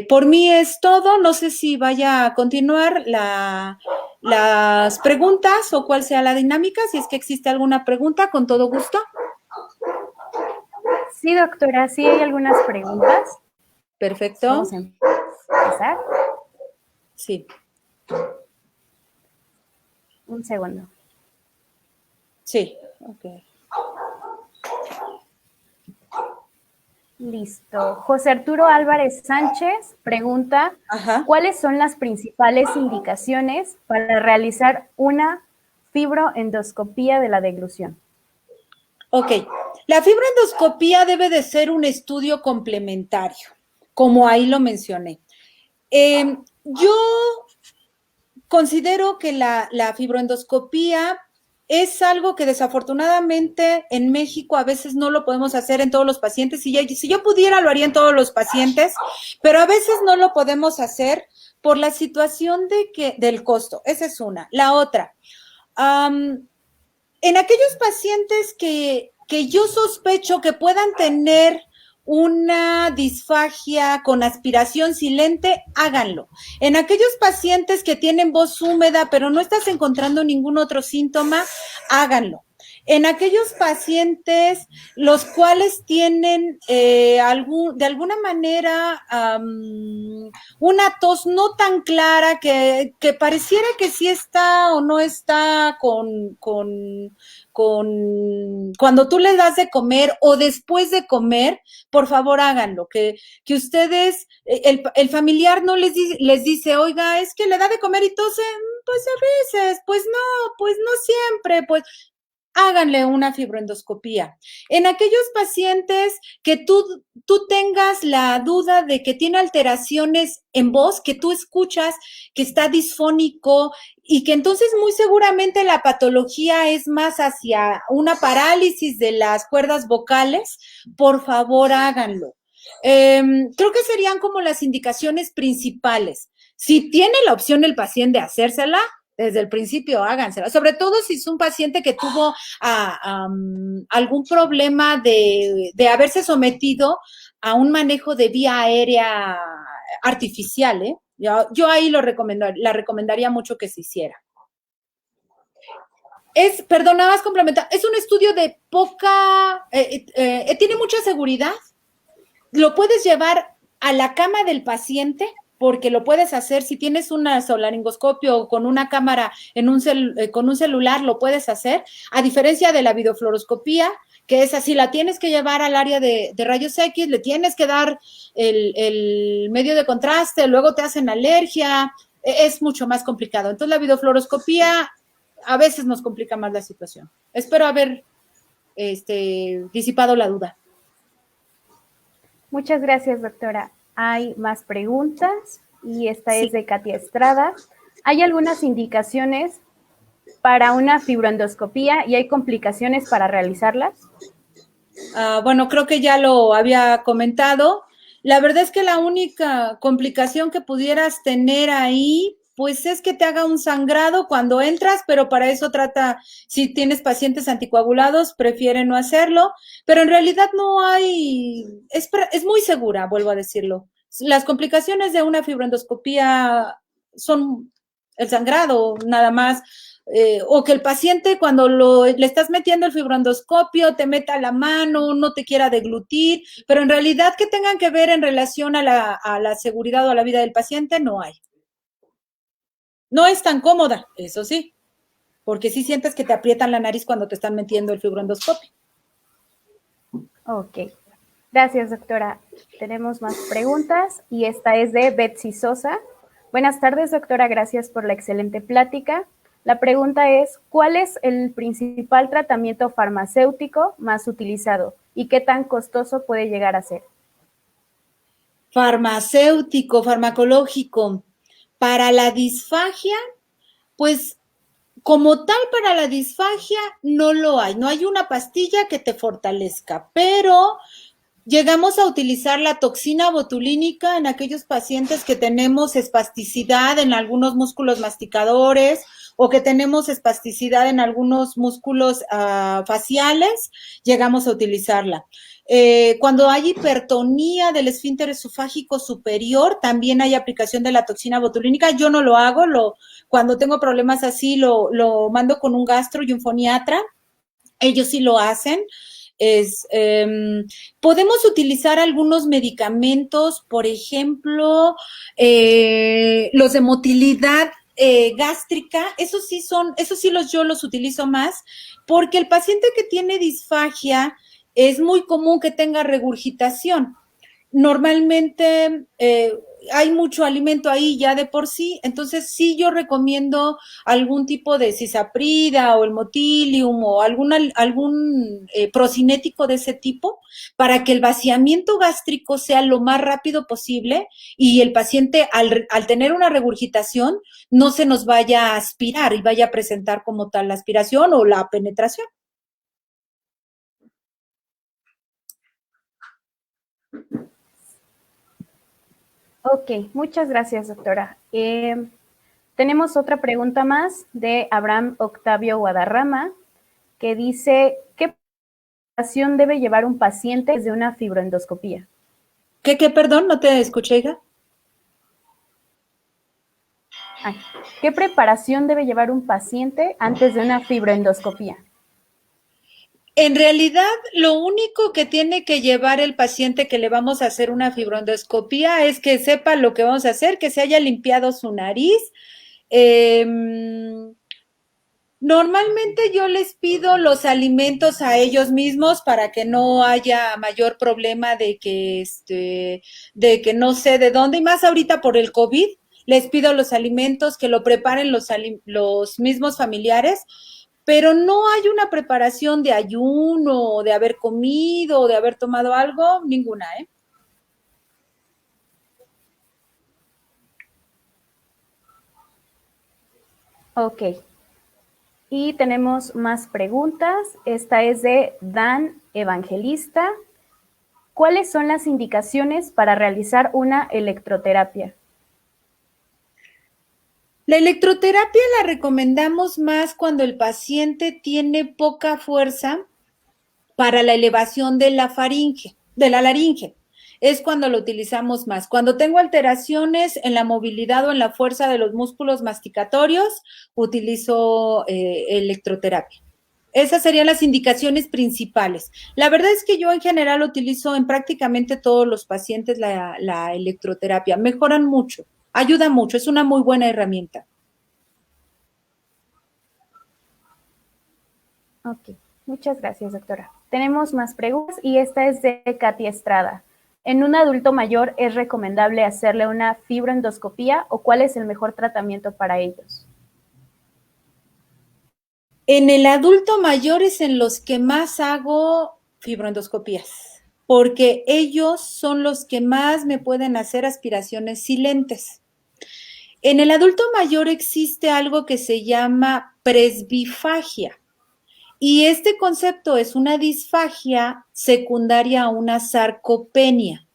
Por mí es todo. No sé si vaya a continuar las preguntas o cuál sea la dinámica. Si es que existe alguna pregunta, con todo gusto. Sí, doctora, sí hay algunas preguntas. Perfecto. Vamos a empezar. Sí. Un segundo. Sí, ok. Listo. José Arturo Álvarez Sánchez pregunta, ¿cuáles son las principales indicaciones para realizar una fibroendoscopía de la deglución? Ok. La fibroendoscopía debe de ser un estudio complementario, como ahí lo mencioné. Yo considero que la fibroendoscopía es algo que desafortunadamente en México a veces no lo podemos hacer en todos los pacientes. Si yo pudiera, lo haría en todos los pacientes, pero a veces no lo podemos hacer por la situación del costo. Esa es una. La otra, en aquellos pacientes que yo sospecho que puedan tener una disfagia con aspiración silente, háganlo. En aquellos pacientes que tienen voz húmeda, pero no estás encontrando ningún otro síntoma, háganlo. En aquellos pacientes los cuales tienen de alguna manera una tos no tan clara que pareciera que sí está o no está cuando tú les das de comer o después de comer, por favor háganlo, que ustedes, el familiar no les dice, oiga, es que le da de comer y tose, pues a veces, pues no siempre, pues háganle una fibroendoscopía. En aquellos pacientes que tú tengas la duda de que tiene alteraciones en voz, que tú escuchas que está disfónico y que entonces muy seguramente la patología es más hacia una parálisis de las cuerdas vocales, por favor háganlo. Creo que serían como las indicaciones principales. Si tiene la opción el paciente de hacérsela, desde el principio hágansela, sobre todo si es un paciente que tuvo algún problema de haberse sometido a un manejo de vía aérea artificial, ¿eh? Yo ahí la recomendaría mucho que se hiciera. Nada más complementar, es un estudio de tiene mucha seguridad, lo puedes llevar a la cama del paciente, porque lo puedes hacer si tienes una solaringoscopio o con una cámara con un celular, lo puedes hacer, a diferencia de la videofluoroscopía, que es así, la tienes que llevar al área de rayos X, le tienes que dar el medio de contraste, luego te hacen alergia, es mucho más complicado. Entonces la videofluoroscopía a veces nos complica más la situación. Espero haber disipado la duda. Muchas gracias, doctora. Hay más preguntas y esta es de Katia Estrada. ¿Hay algunas indicaciones para una fibroendoscopía y hay complicaciones para realizarlas? Bueno, creo que ya lo había comentado. La verdad es que la única complicación que pudieras tener ahí, pues es que te haga un sangrado cuando entras, pero para eso si tienes pacientes anticoagulados, prefiere no hacerlo, pero en realidad no hay, es muy segura, vuelvo a decirlo. Las complicaciones de una fibroendoscopía son el sangrado, nada más. O que el paciente cuando le estás metiendo el fibroendoscopio te meta la mano, no te quiera deglutir, pero en realidad que tengan que ver en relación a la seguridad o a la vida del paciente, no hay. No es tan cómoda, eso sí, porque sí sientes que te aprietan la nariz cuando te están metiendo el fibroendoscopio. Ok, gracias, doctora. Tenemos más preguntas y esta es de Betsy Sosa. Buenas tardes, doctora, gracias por la excelente plática. La pregunta es, ¿cuál es el principal tratamiento farmacéutico más utilizado y qué tan costoso puede llegar a ser? Farmacéutico, farmacológico. Para la disfagia, pues como tal para la disfagia no lo hay. No hay una pastilla que te fortalezca, pero llegamos a utilizar la toxina botulínica en aquellos pacientes que tenemos espasticidad en algunos músculos masticadores o que tenemos espasticidad en algunos músculos faciales, llegamos a utilizarla. Cuando hay hipertonía del esfínter esofágico superior, también hay aplicación de la toxina botulínica. Yo no lo hago, cuando tengo problemas así lo mando con un gastro y un foniatra. Ellos sí lo hacen. Podemos utilizar algunos medicamentos, por ejemplo, los de motilidad gástrica, yo los utilizo más, porque el paciente que tiene disfagia es muy común que tenga regurgitación. Normalmente hay mucho alimento ahí ya de por sí, entonces sí yo recomiendo algún tipo de cisaprida o el motilium o algún procinético de ese tipo para que el vaciamiento gástrico sea lo más rápido posible y el paciente al tener una regurgitación no se nos vaya a aspirar y vaya a presentar como tal la aspiración o la penetración. Ok, muchas gracias, doctora. Tenemos otra pregunta más de Abraham Octavio Guadarrama, que dice, ¿qué preparación debe llevar un paciente desde una fibroendoscopía? ¿Qué, perdón? No te escuché, hija. ¿Qué preparación debe llevar un paciente antes de una fibroendoscopía? En realidad, lo único que tiene que llevar el paciente que le vamos a hacer una fibroendoscopía es que sepa lo que vamos a hacer, que se haya limpiado su nariz. Eh, Normalmente yo les pido los alimentos a ellos mismos para que no haya mayor problema de que no sé de dónde, y más ahorita por el COVID, les pido los alimentos que lo preparen los mismos familiares, pero no hay una preparación de ayuno, o de haber comido, o de haber tomado algo, ninguna, ¿eh? Ok. Y tenemos más preguntas. Esta es de Dan Evangelista. ¿Cuáles son las indicaciones para realizar una electroterapia? La electroterapia la recomendamos más cuando el paciente tiene poca fuerza para la elevación de la faringe, de la laringe. Es cuando lo utilizamos más. Cuando tengo alteraciones en la movilidad o en la fuerza de los músculos masticatorios, utilizo electroterapia. Esas serían las indicaciones principales. La verdad es que yo en general utilizo en prácticamente todos los pacientes la electroterapia. Mejoran mucho, ayuda mucho, es una muy buena herramienta. Ok, muchas gracias, doctora. Tenemos más preguntas y esta es de Katy Estrada. ¿En un adulto mayor es recomendable hacerle una fibroendoscopía o cuál es el mejor tratamiento para ellos? En el adulto mayor es en los que más hago fibroendoscopías, porque ellos son los que más me pueden hacer aspiraciones silentes. En el adulto mayor existe algo que se llama presbifagia, y este concepto es una disfagia secundaria a una sarcopenia,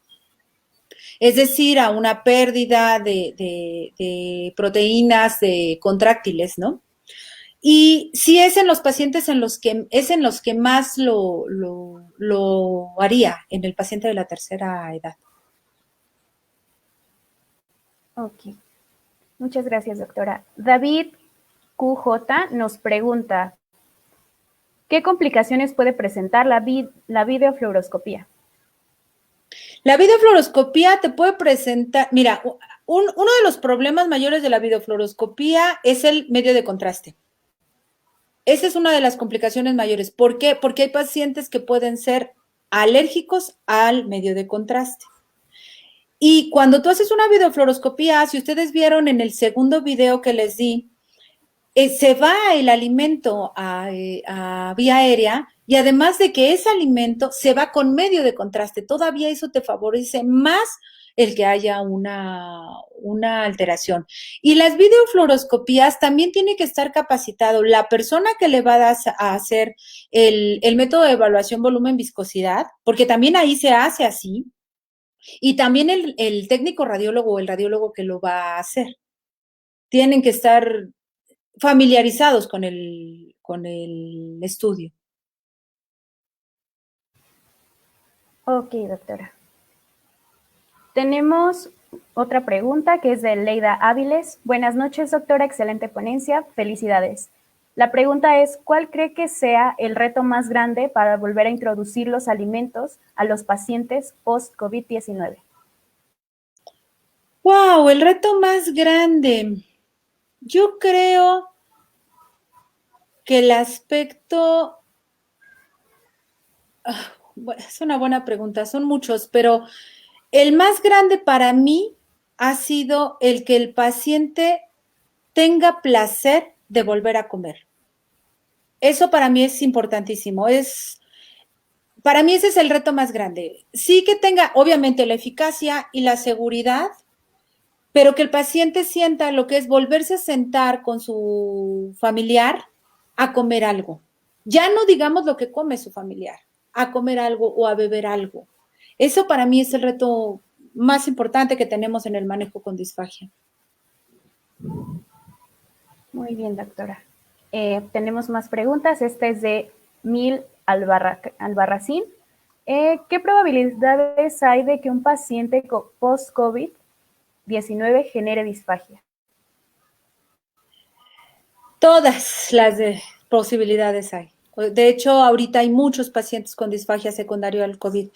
es decir, a una pérdida de proteínas contráctiles, ¿no? Y sí es en los pacientes en los que más lo haría, en el paciente de la tercera edad. Ok, muchas gracias, doctora. David QJ nos pregunta, ¿qué complicaciones puede presentar la videofluoroscopía? La videofluoroscopía te puede presentar, mira, uno de los problemas mayores de la videofluoroscopía es el medio de contraste. Esa es una de las complicaciones mayores. ¿Por qué? Porque hay pacientes que pueden ser alérgicos al medio de contraste. Y cuando tú haces una videofluoroscopía, si ustedes vieron en el segundo video que les di, se va el alimento a vía aérea, y además de que ese alimento se va con medio de contraste, todavía eso te favorece más el que haya una alteración. Y las videofluoroscopías también tiene que estar capacitado la persona que le va a hacer el método de evaluación volumen-viscosidad, porque también ahí se hace así, y también el técnico radiólogo o el radiólogo que lo va a hacer. Tienen que estar familiarizados con el estudio. Ok, doctora. Tenemos otra pregunta que es de Leida Áviles. Buenas noches, doctora. Excelente ponencia. Felicidades. La pregunta es, ¿cuál cree que sea el reto más grande para volver a introducir los alimentos a los pacientes post-COVID-19? ¡Wow! El reto más grande. Yo creo que el aspecto... es una buena pregunta, son muchos, pero el más grande para mí ha sido el que el paciente tenga placer de volver a comer. Eso para mí es importantísimo. Para mí ese es el reto más grande. Sí que tenga, obviamente, la eficacia y la seguridad, pero que el paciente sienta lo que es volverse a sentar con su familiar a comer algo. Ya no digamos lo que come su familiar, a comer algo o a beber algo. Eso para mí es el reto más importante que tenemos en el manejo con disfagia. Muy bien, doctora. Tenemos más preguntas. Esta es de Mil Albarracín. ¿Qué probabilidades hay de que un paciente post-COVID-19 genere disfagia? Todas las posibilidades hay. De hecho, ahorita hay muchos pacientes con disfagia secundaria al COVID,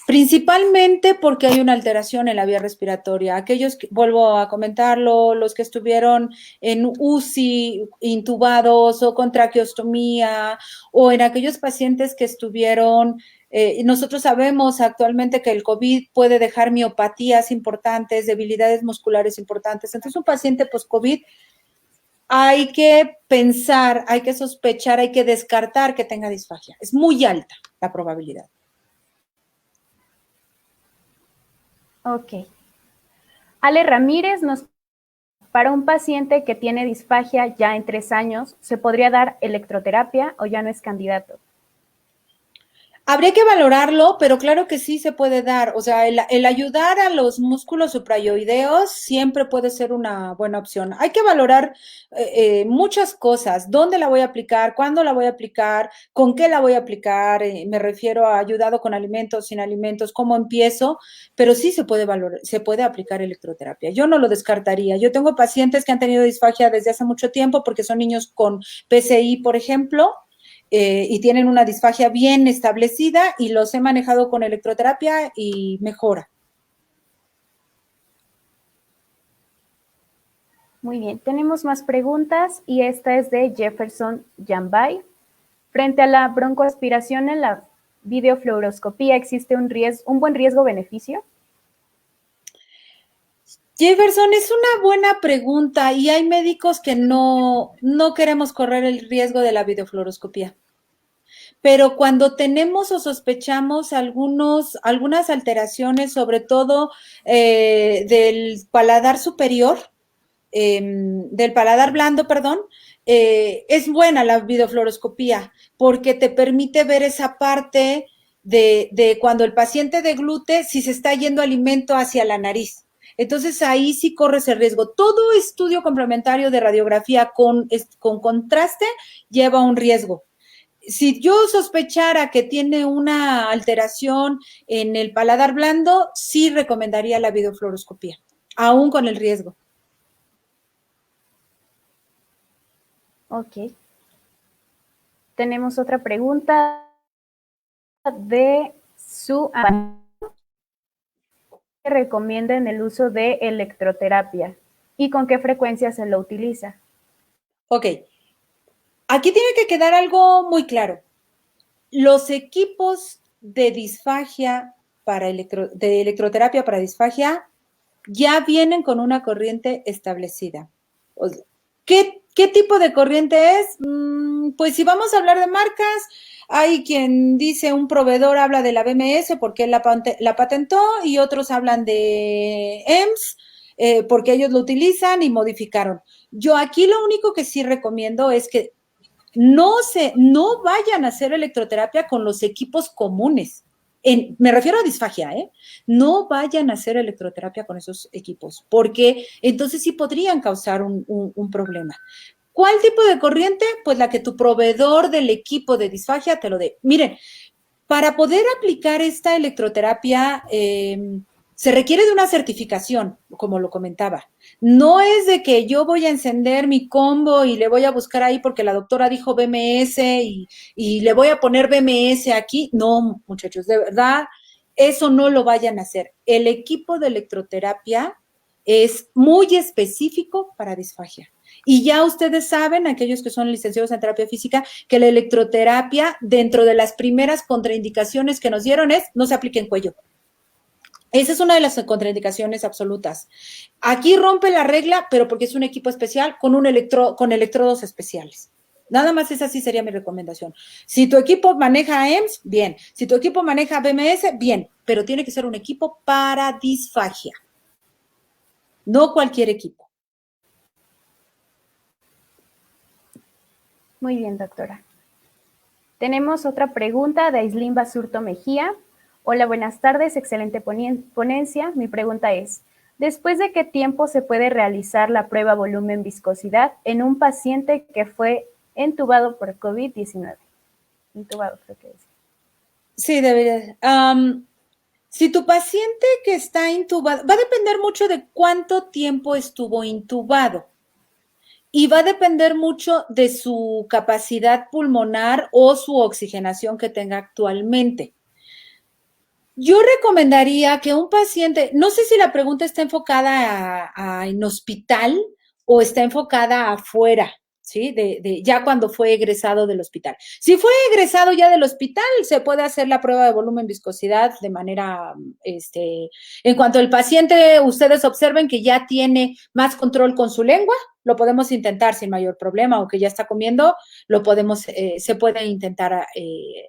principalmente porque hay una alteración en la vía respiratoria. Aquellos, vuelvo a comentarlo, los que estuvieron en UCI, intubados o con traqueostomía, o en aquellos pacientes que estuvieron, nosotros sabemos actualmente que el COVID puede dejar miopatías importantes, debilidades musculares importantes. Entonces, un paciente post-COVID hay que pensar, hay que sospechar, hay que descartar que tenga disfagia. Es muy alta la probabilidad. Ok. Ale Ramírez para un paciente que tiene disfagia ya en 3 años, ¿se podría dar electroterapia o ya no es candidato? Habría que valorarlo, pero claro que sí se puede dar. O sea, el ayudar a los músculos suprayoideos siempre puede ser una buena opción. Hay que valorar muchas cosas. ¿Dónde la voy a aplicar? ¿Cuándo la voy a aplicar? ¿Con qué la voy a aplicar? Me refiero a ayudado con alimentos, sin alimentos, cómo empiezo, pero sí se puede valorar, se puede aplicar electroterapia. Yo no lo descartaría. Yo tengo pacientes que han tenido disfagia desde hace mucho tiempo porque son niños con PCI, por ejemplo, y tienen una disfagia bien establecida y los he manejado con electroterapia y mejora. Muy bien, tenemos más preguntas y esta es de Jefferson Yambay. Frente a la broncoaspiración en la videofluoroscopía, ¿existe un buen riesgo-beneficio? Jefferson, es una buena pregunta y hay médicos que no queremos correr el riesgo de la videofluoroscopía. Pero cuando tenemos o sospechamos algunas alteraciones, sobre todo del paladar superior, del paladar blando, perdón, es buena la videofluoroscopía porque te permite ver esa parte de cuando el paciente deglute, si se está yendo alimento hacia la nariz. Entonces ahí sí corres el riesgo. Todo estudio complementario de radiografía con contraste lleva un riesgo. Si yo sospechara que tiene una alteración en el paladar blando, sí recomendaría la videofluoroscopía, aún con el riesgo. Ok. Tenemos otra pregunta de su que recomienden el uso de electroterapia y con qué frecuencia se lo utiliza. Ok. Aquí tiene que quedar algo muy claro. Los equipos de disfagia de electroterapia para disfagia ya vienen con una corriente establecida. ¿Qué tipo de corriente es? Pues si vamos a hablar de marcas, hay quien dice, un proveedor habla de la BMS porque él la patentó y otros hablan de EMS porque ellos lo utilizan y modificaron. Yo aquí lo único que sí recomiendo es que no vayan a hacer electroterapia con los equipos comunes. Me refiero a disfagia, ¿eh? No vayan a hacer electroterapia con esos equipos, porque entonces sí podrían causar un problema. ¿Cuál tipo de corriente? Pues la que tu proveedor del equipo de disfagia te lo dé. Miren, para poder aplicar esta electroterapia, se requiere de una certificación, como lo comentaba. No es de que yo voy a encender mi combo y le voy a buscar ahí porque la doctora dijo BMS y le voy a poner BMS aquí. No, muchachos, de verdad, eso no lo vayan a hacer. El equipo de electroterapia es muy específico para disfagia. Y ya ustedes saben, aquellos que son licenciados en terapia física, que la electroterapia, dentro de las primeras contraindicaciones que nos dieron es no se aplique en cuello. Esa es una de las contraindicaciones absolutas. Aquí rompe la regla, pero porque es un equipo especial con electrodos especiales. Nada más esa sí sería mi recomendación. Si tu equipo maneja EMS, bien. Si tu equipo maneja BMS, bien. Pero tiene que ser un equipo para disfagia. No cualquier equipo. Muy bien, doctora. Tenemos otra pregunta de Aislinn Basurto Mejía. Hola, buenas tardes, excelente ponencia. Mi pregunta es, ¿después de qué tiempo se puede realizar la prueba volumen-viscosidad en un paciente que fue entubado por COVID-19? Intubado, creo que es. Sí, debería. Si tu paciente que está intubado, va a depender mucho de cuánto tiempo estuvo intubado. y va a depender mucho de su capacidad pulmonar o su oxigenación que tenga actualmente. Yo recomendaría que un paciente, no sé si la pregunta está enfocada en hospital o está enfocada afuera, ¿sí? Ya cuando fue egresado del hospital. Si fue egresado ya del hospital, se puede hacer la prueba de volumen viscosidad de manera, en cuanto el paciente, ustedes observen que ya tiene más control con su lengua, lo podemos intentar sin mayor problema, o que ya está comiendo, se puede intentar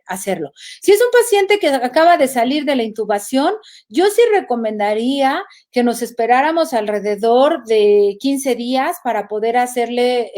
hacerlo. Si es un paciente que acaba de salir de la intubación, yo sí recomendaría que nos esperáramos alrededor de 15 días para poder hacerle,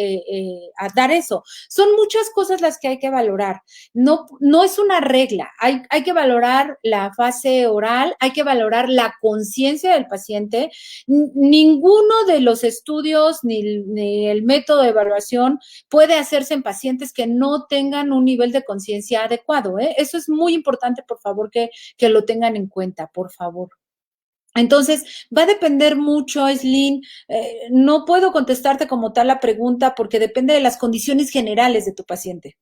a dar eso. Son muchas cosas las que hay que valorar. No es una regla. Hay que valorar la fase oral, hay que valorar la conciencia del paciente. Ninguno de los estudios ni el método de evaluación puede hacerse en pacientes que no tengan un nivel de conciencia adecuado, ¿eh? Eso es muy importante, por favor, que lo tengan en cuenta, por favor. Entonces, va a depender mucho, Aislinn. No puedo contestarte como tal la pregunta porque depende de las condiciones generales de tu paciente.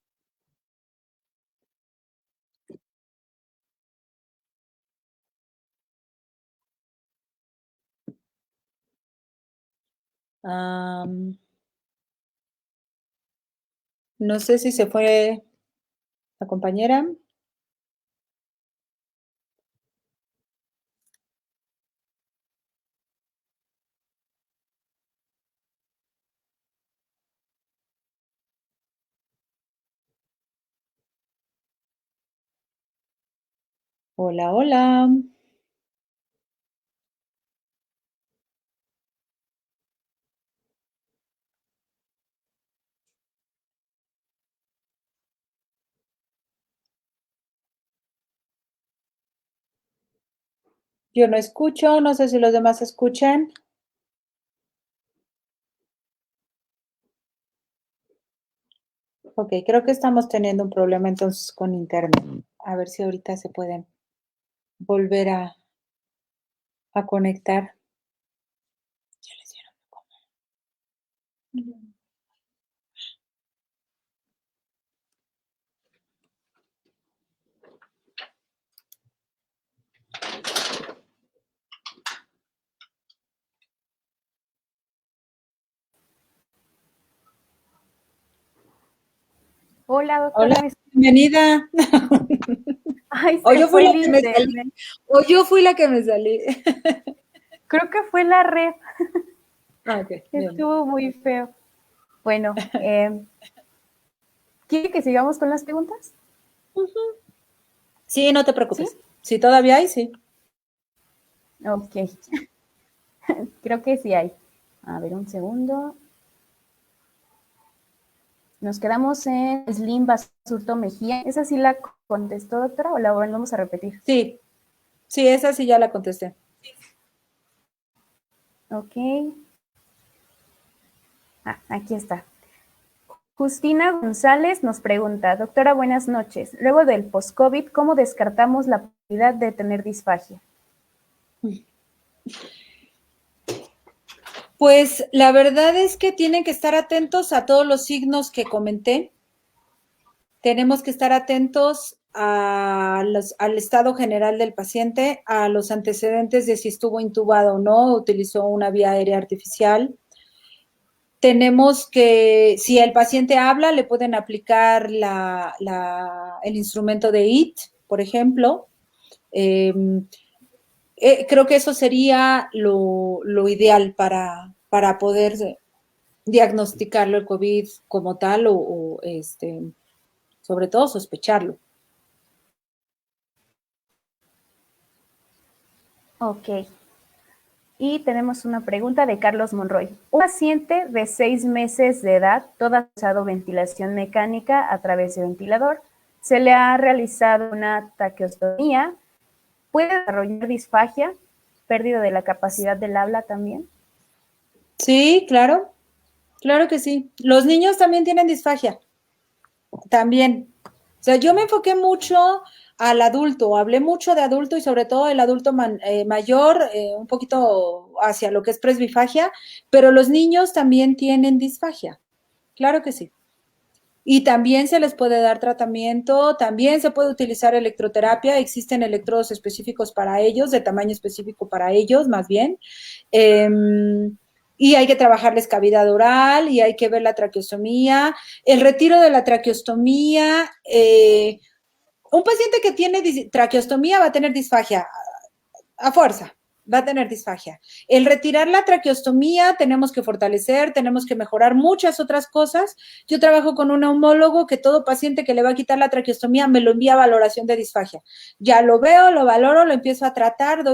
No sé si se fue la compañera. Hola, hola. Yo no escucho, no sé si los demás escuchan. Ok, creo que estamos teniendo un problema entonces con internet. A ver si ahorita se pueden volver a conectar. Ya les dieron de comer. Hola, Hola, doctora. bienvenida. Ay, O se yo fui fue la el que me salí. internet. O yo fui la que me salí. Creo que fue la red. Ah, ok, bien. Estuvo muy feo. Bueno, ¿quiere que sigamos con las preguntas? Sí, no te ¿Sí? preocupes. Si todavía hay, sí. Ok. Creo que sí hay. A ver, un segundo. Nos quedamos en Slim Basurto Mejía. ¿Esa sí la contestó, doctora, o la volvemos a repetir? Sí, sí, esa sí ya la contesté. Ok. Aquí está. Justina González nos pregunta, doctora, buenas noches. Luego del post-COVID, ¿cómo descartamos la posibilidad de tener disfagia? Pues la verdad es que tienen que estar atentos a todos los signos que comenté. Tenemos que estar atentos al estado general del paciente, a los antecedentes de si estuvo intubado o no, utilizó una vía aérea artificial. Tenemos que, si el paciente habla, le pueden aplicar el instrumento de IT, por ejemplo. Creo que eso sería lo ideal para poder diagnosticarlo el COVID como tal o sobre todo sospecharlo. Ok. Y tenemos una pregunta de Carlos Monroy. Un paciente de 6 meses de edad, todo ha usado ventilación mecánica a través de ventilador, se le ha realizado una traqueostomía, ¿puede desarrollar disfagia, pérdida de la capacidad del habla también? Sí, claro, claro que sí. Los niños también tienen disfagia, también. O sea, yo me enfoqué mucho al adulto. Hablé mucho de adulto y sobre todo el adulto mayor, un poquito hacia lo que es presbifagia, pero los niños también tienen disfagia. Claro que sí. Y también se les puede dar tratamiento, también se puede utilizar electroterapia, existen electrodos específicos para ellos, de tamaño específico para ellos, más bien. Y hay que trabajarles cavidad oral y hay que ver la traqueostomía. El retiro de la traqueostomía, un paciente que tiene traqueostomía va a tener disfagia a fuerza, va a tener disfagia. El retirar la traqueostomía tenemos que fortalecer, tenemos que mejorar muchas otras cosas. Yo trabajo con un neumólogo que todo paciente que le va a quitar la traqueostomía me lo envía a valoración de disfagia. Ya lo veo, lo valoro, lo empiezo a tratar,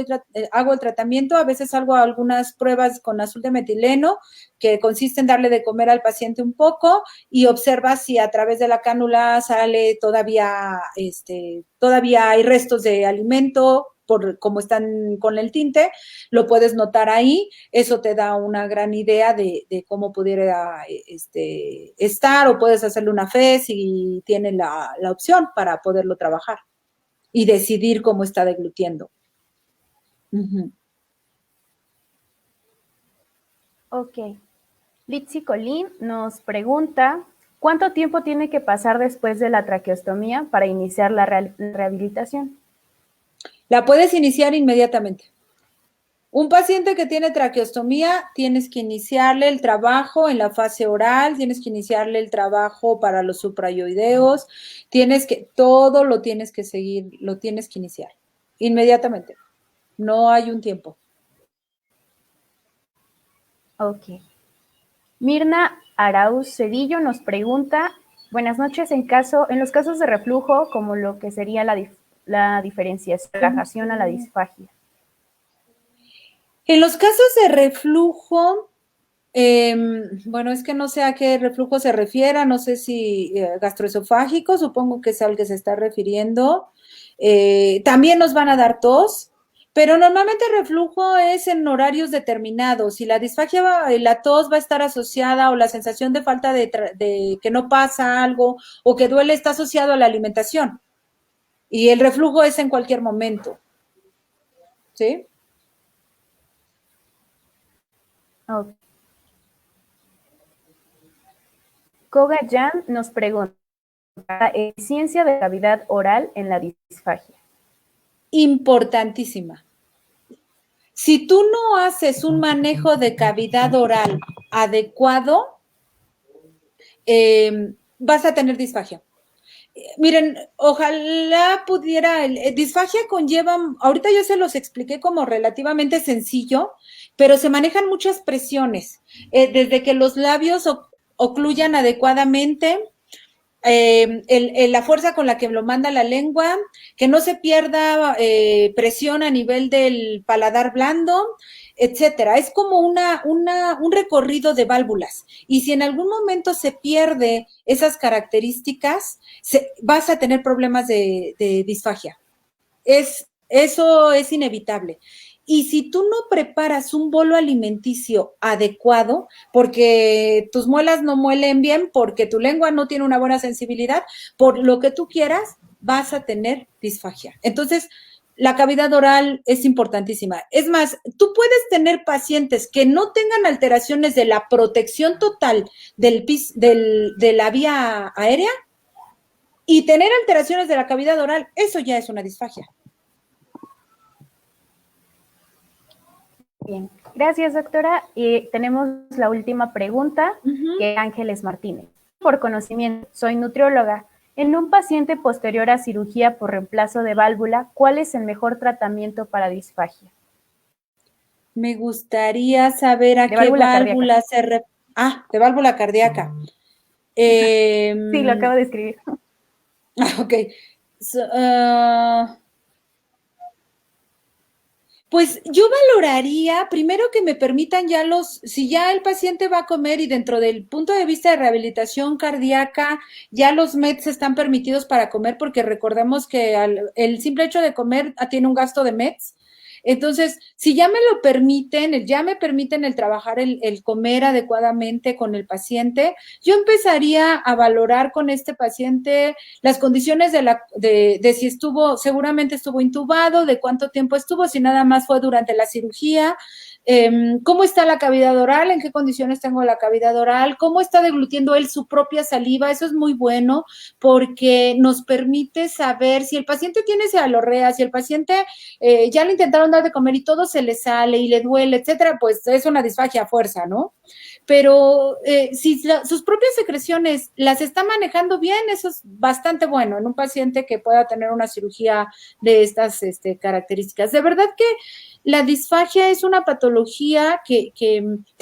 hago el tratamiento, a veces hago algunas pruebas con azul de metileno que consiste en darle de comer al paciente un poco y observa si a través de la cánula sale todavía hay restos de alimento, por cómo están con el tinte, lo puedes notar ahí, eso te da una gran idea de cómo pudiera estar, o puedes hacerle una fe si tiene la opción para poderlo trabajar y decidir cómo está deglutiendo. Ok. Litsi Colín nos pregunta, ¿cuánto tiempo tiene que pasar después de la traqueostomía para iniciar la rehabilitación? La puedes iniciar inmediatamente. Un paciente que tiene traqueostomía, tienes que iniciarle el trabajo en la fase oral, tienes que iniciarle el trabajo para los suprayoideos, todo lo tienes que seguir, lo tienes que iniciar inmediatamente. No hay un tiempo. Ok. Mirna Arauz Cedillo nos pregunta, buenas noches, en los casos de reflujo, como lo que sería la diferenciación, relajación a la disfagia. En los casos de reflujo, bueno, es que no sé a qué reflujo se refiera, no sé si gastroesofágico, supongo que es al que se está refiriendo. También nos van a dar tos, pero normalmente el reflujo es en horarios determinados y la disfagia, la tos va a estar asociada, o la sensación de falta de que no pasa algo o que duele está asociado a la alimentación. Y el reflujo es en cualquier momento. ¿Sí? Okay. Koga Jan nos pregunta, ¿eficiencia de cavidad oral en la disfagia? Importantísima. Si tú no haces un manejo de cavidad oral adecuado, vas a tener disfagia. Miren, ojalá pudiera, disfagia conlleva, ahorita yo se los expliqué como relativamente sencillo, pero se manejan muchas presiones, desde que los labios ocluyan adecuadamente, la fuerza con la que lo manda la lengua, que no se pierda presión a nivel del paladar blando, etcétera. Es como un recorrido de válvulas. Y si en algún momento se pierde esas características, vas a tener problemas de disfagia. Eso es inevitable. Y si tú no preparas un bolo alimenticio adecuado, porque tus muelas no muelen bien, porque tu lengua no tiene una buena sensibilidad, por lo que tú quieras, vas a tener disfagia. Entonces, la cavidad oral es importantísima. Es más, tú puedes tener pacientes que no tengan alteraciones de la protección total de la vía aérea y tener alteraciones de la cavidad oral, eso ya es una disfagia. Bien, gracias doctora. Y tenemos la última pregunta, que es Ángeles Martínez. Por conocimiento, soy nutrióloga. En un paciente posterior a cirugía por reemplazo de válvula, ¿cuál es el mejor tratamiento para disfagia? Me gustaría saber a qué válvula se refiere. Ah, de válvula cardíaca. Sí, lo acabo de escribir. Ok. Pues yo valoraría primero que me permitan si ya el paciente va a comer y dentro del punto de vista de rehabilitación cardíaca, ya los MEDs están permitidos para comer, porque recordemos que el simple hecho de comer tiene un gasto de MEDs. Entonces, si ya me lo permiten, ya me permiten el trabajar, el comer adecuadamente con el paciente, yo empezaría a valorar con este paciente las condiciones de si estuvo, seguramente estuvo intubado, de cuánto tiempo estuvo, si nada más fue durante la cirugía, cómo está la cavidad oral, en qué condiciones tengo la cavidad oral, cómo está deglutiendo él su propia saliva. Eso es muy bueno porque nos permite saber si el paciente tiene cefalorrea, si el paciente ya le intentaron dar de comer y todo se le sale y le duele, etcétera, pues es una disfagia a fuerza, ¿no? Pero si sus propias secreciones las está manejando bien, eso es bastante bueno en un paciente que pueda tener una cirugía de estas características. De verdad que la disfagia es una patología que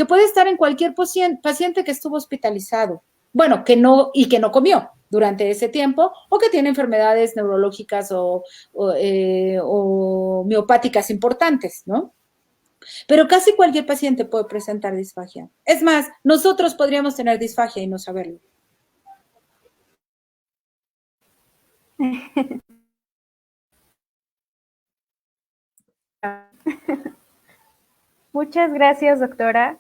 puede estar en cualquier paciente que estuvo hospitalizado. Bueno, que no comió durante ese tiempo, o que tiene enfermedades neurológicas o miopáticas importantes, ¿no? Pero casi cualquier paciente puede presentar disfagia. Es más, nosotros podríamos tener disfagia y no saberlo. Muchas gracias, doctora.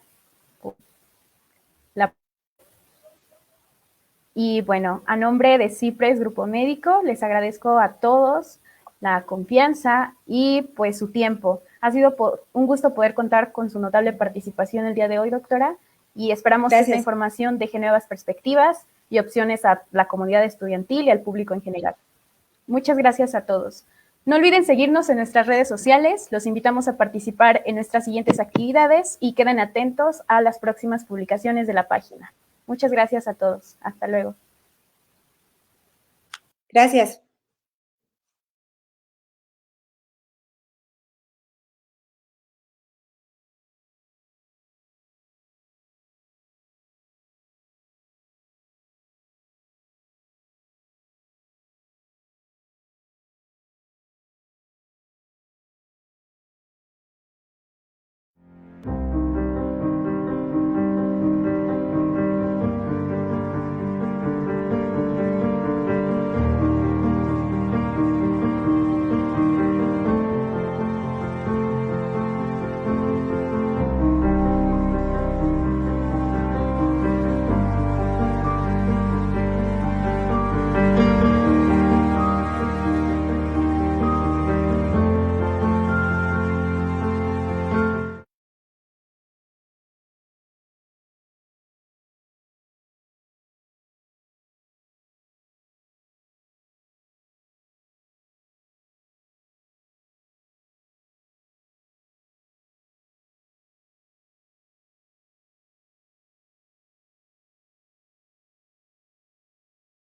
Y bueno, a nombre de CIPRES Grupo Médico, les agradezco a todos la confianza y pues su tiempo. Ha sido un gusto poder contar con su notable participación el día de hoy, doctora, y esperamos que esta información deje nuevas perspectivas y opciones a la comunidad estudiantil y al público en general. Muchas gracias a todos. No olviden seguirnos en nuestras redes sociales, los invitamos a participar en nuestras siguientes actividades y queden atentos a las próximas publicaciones de la página. Muchas gracias a todos. Hasta luego. Gracias.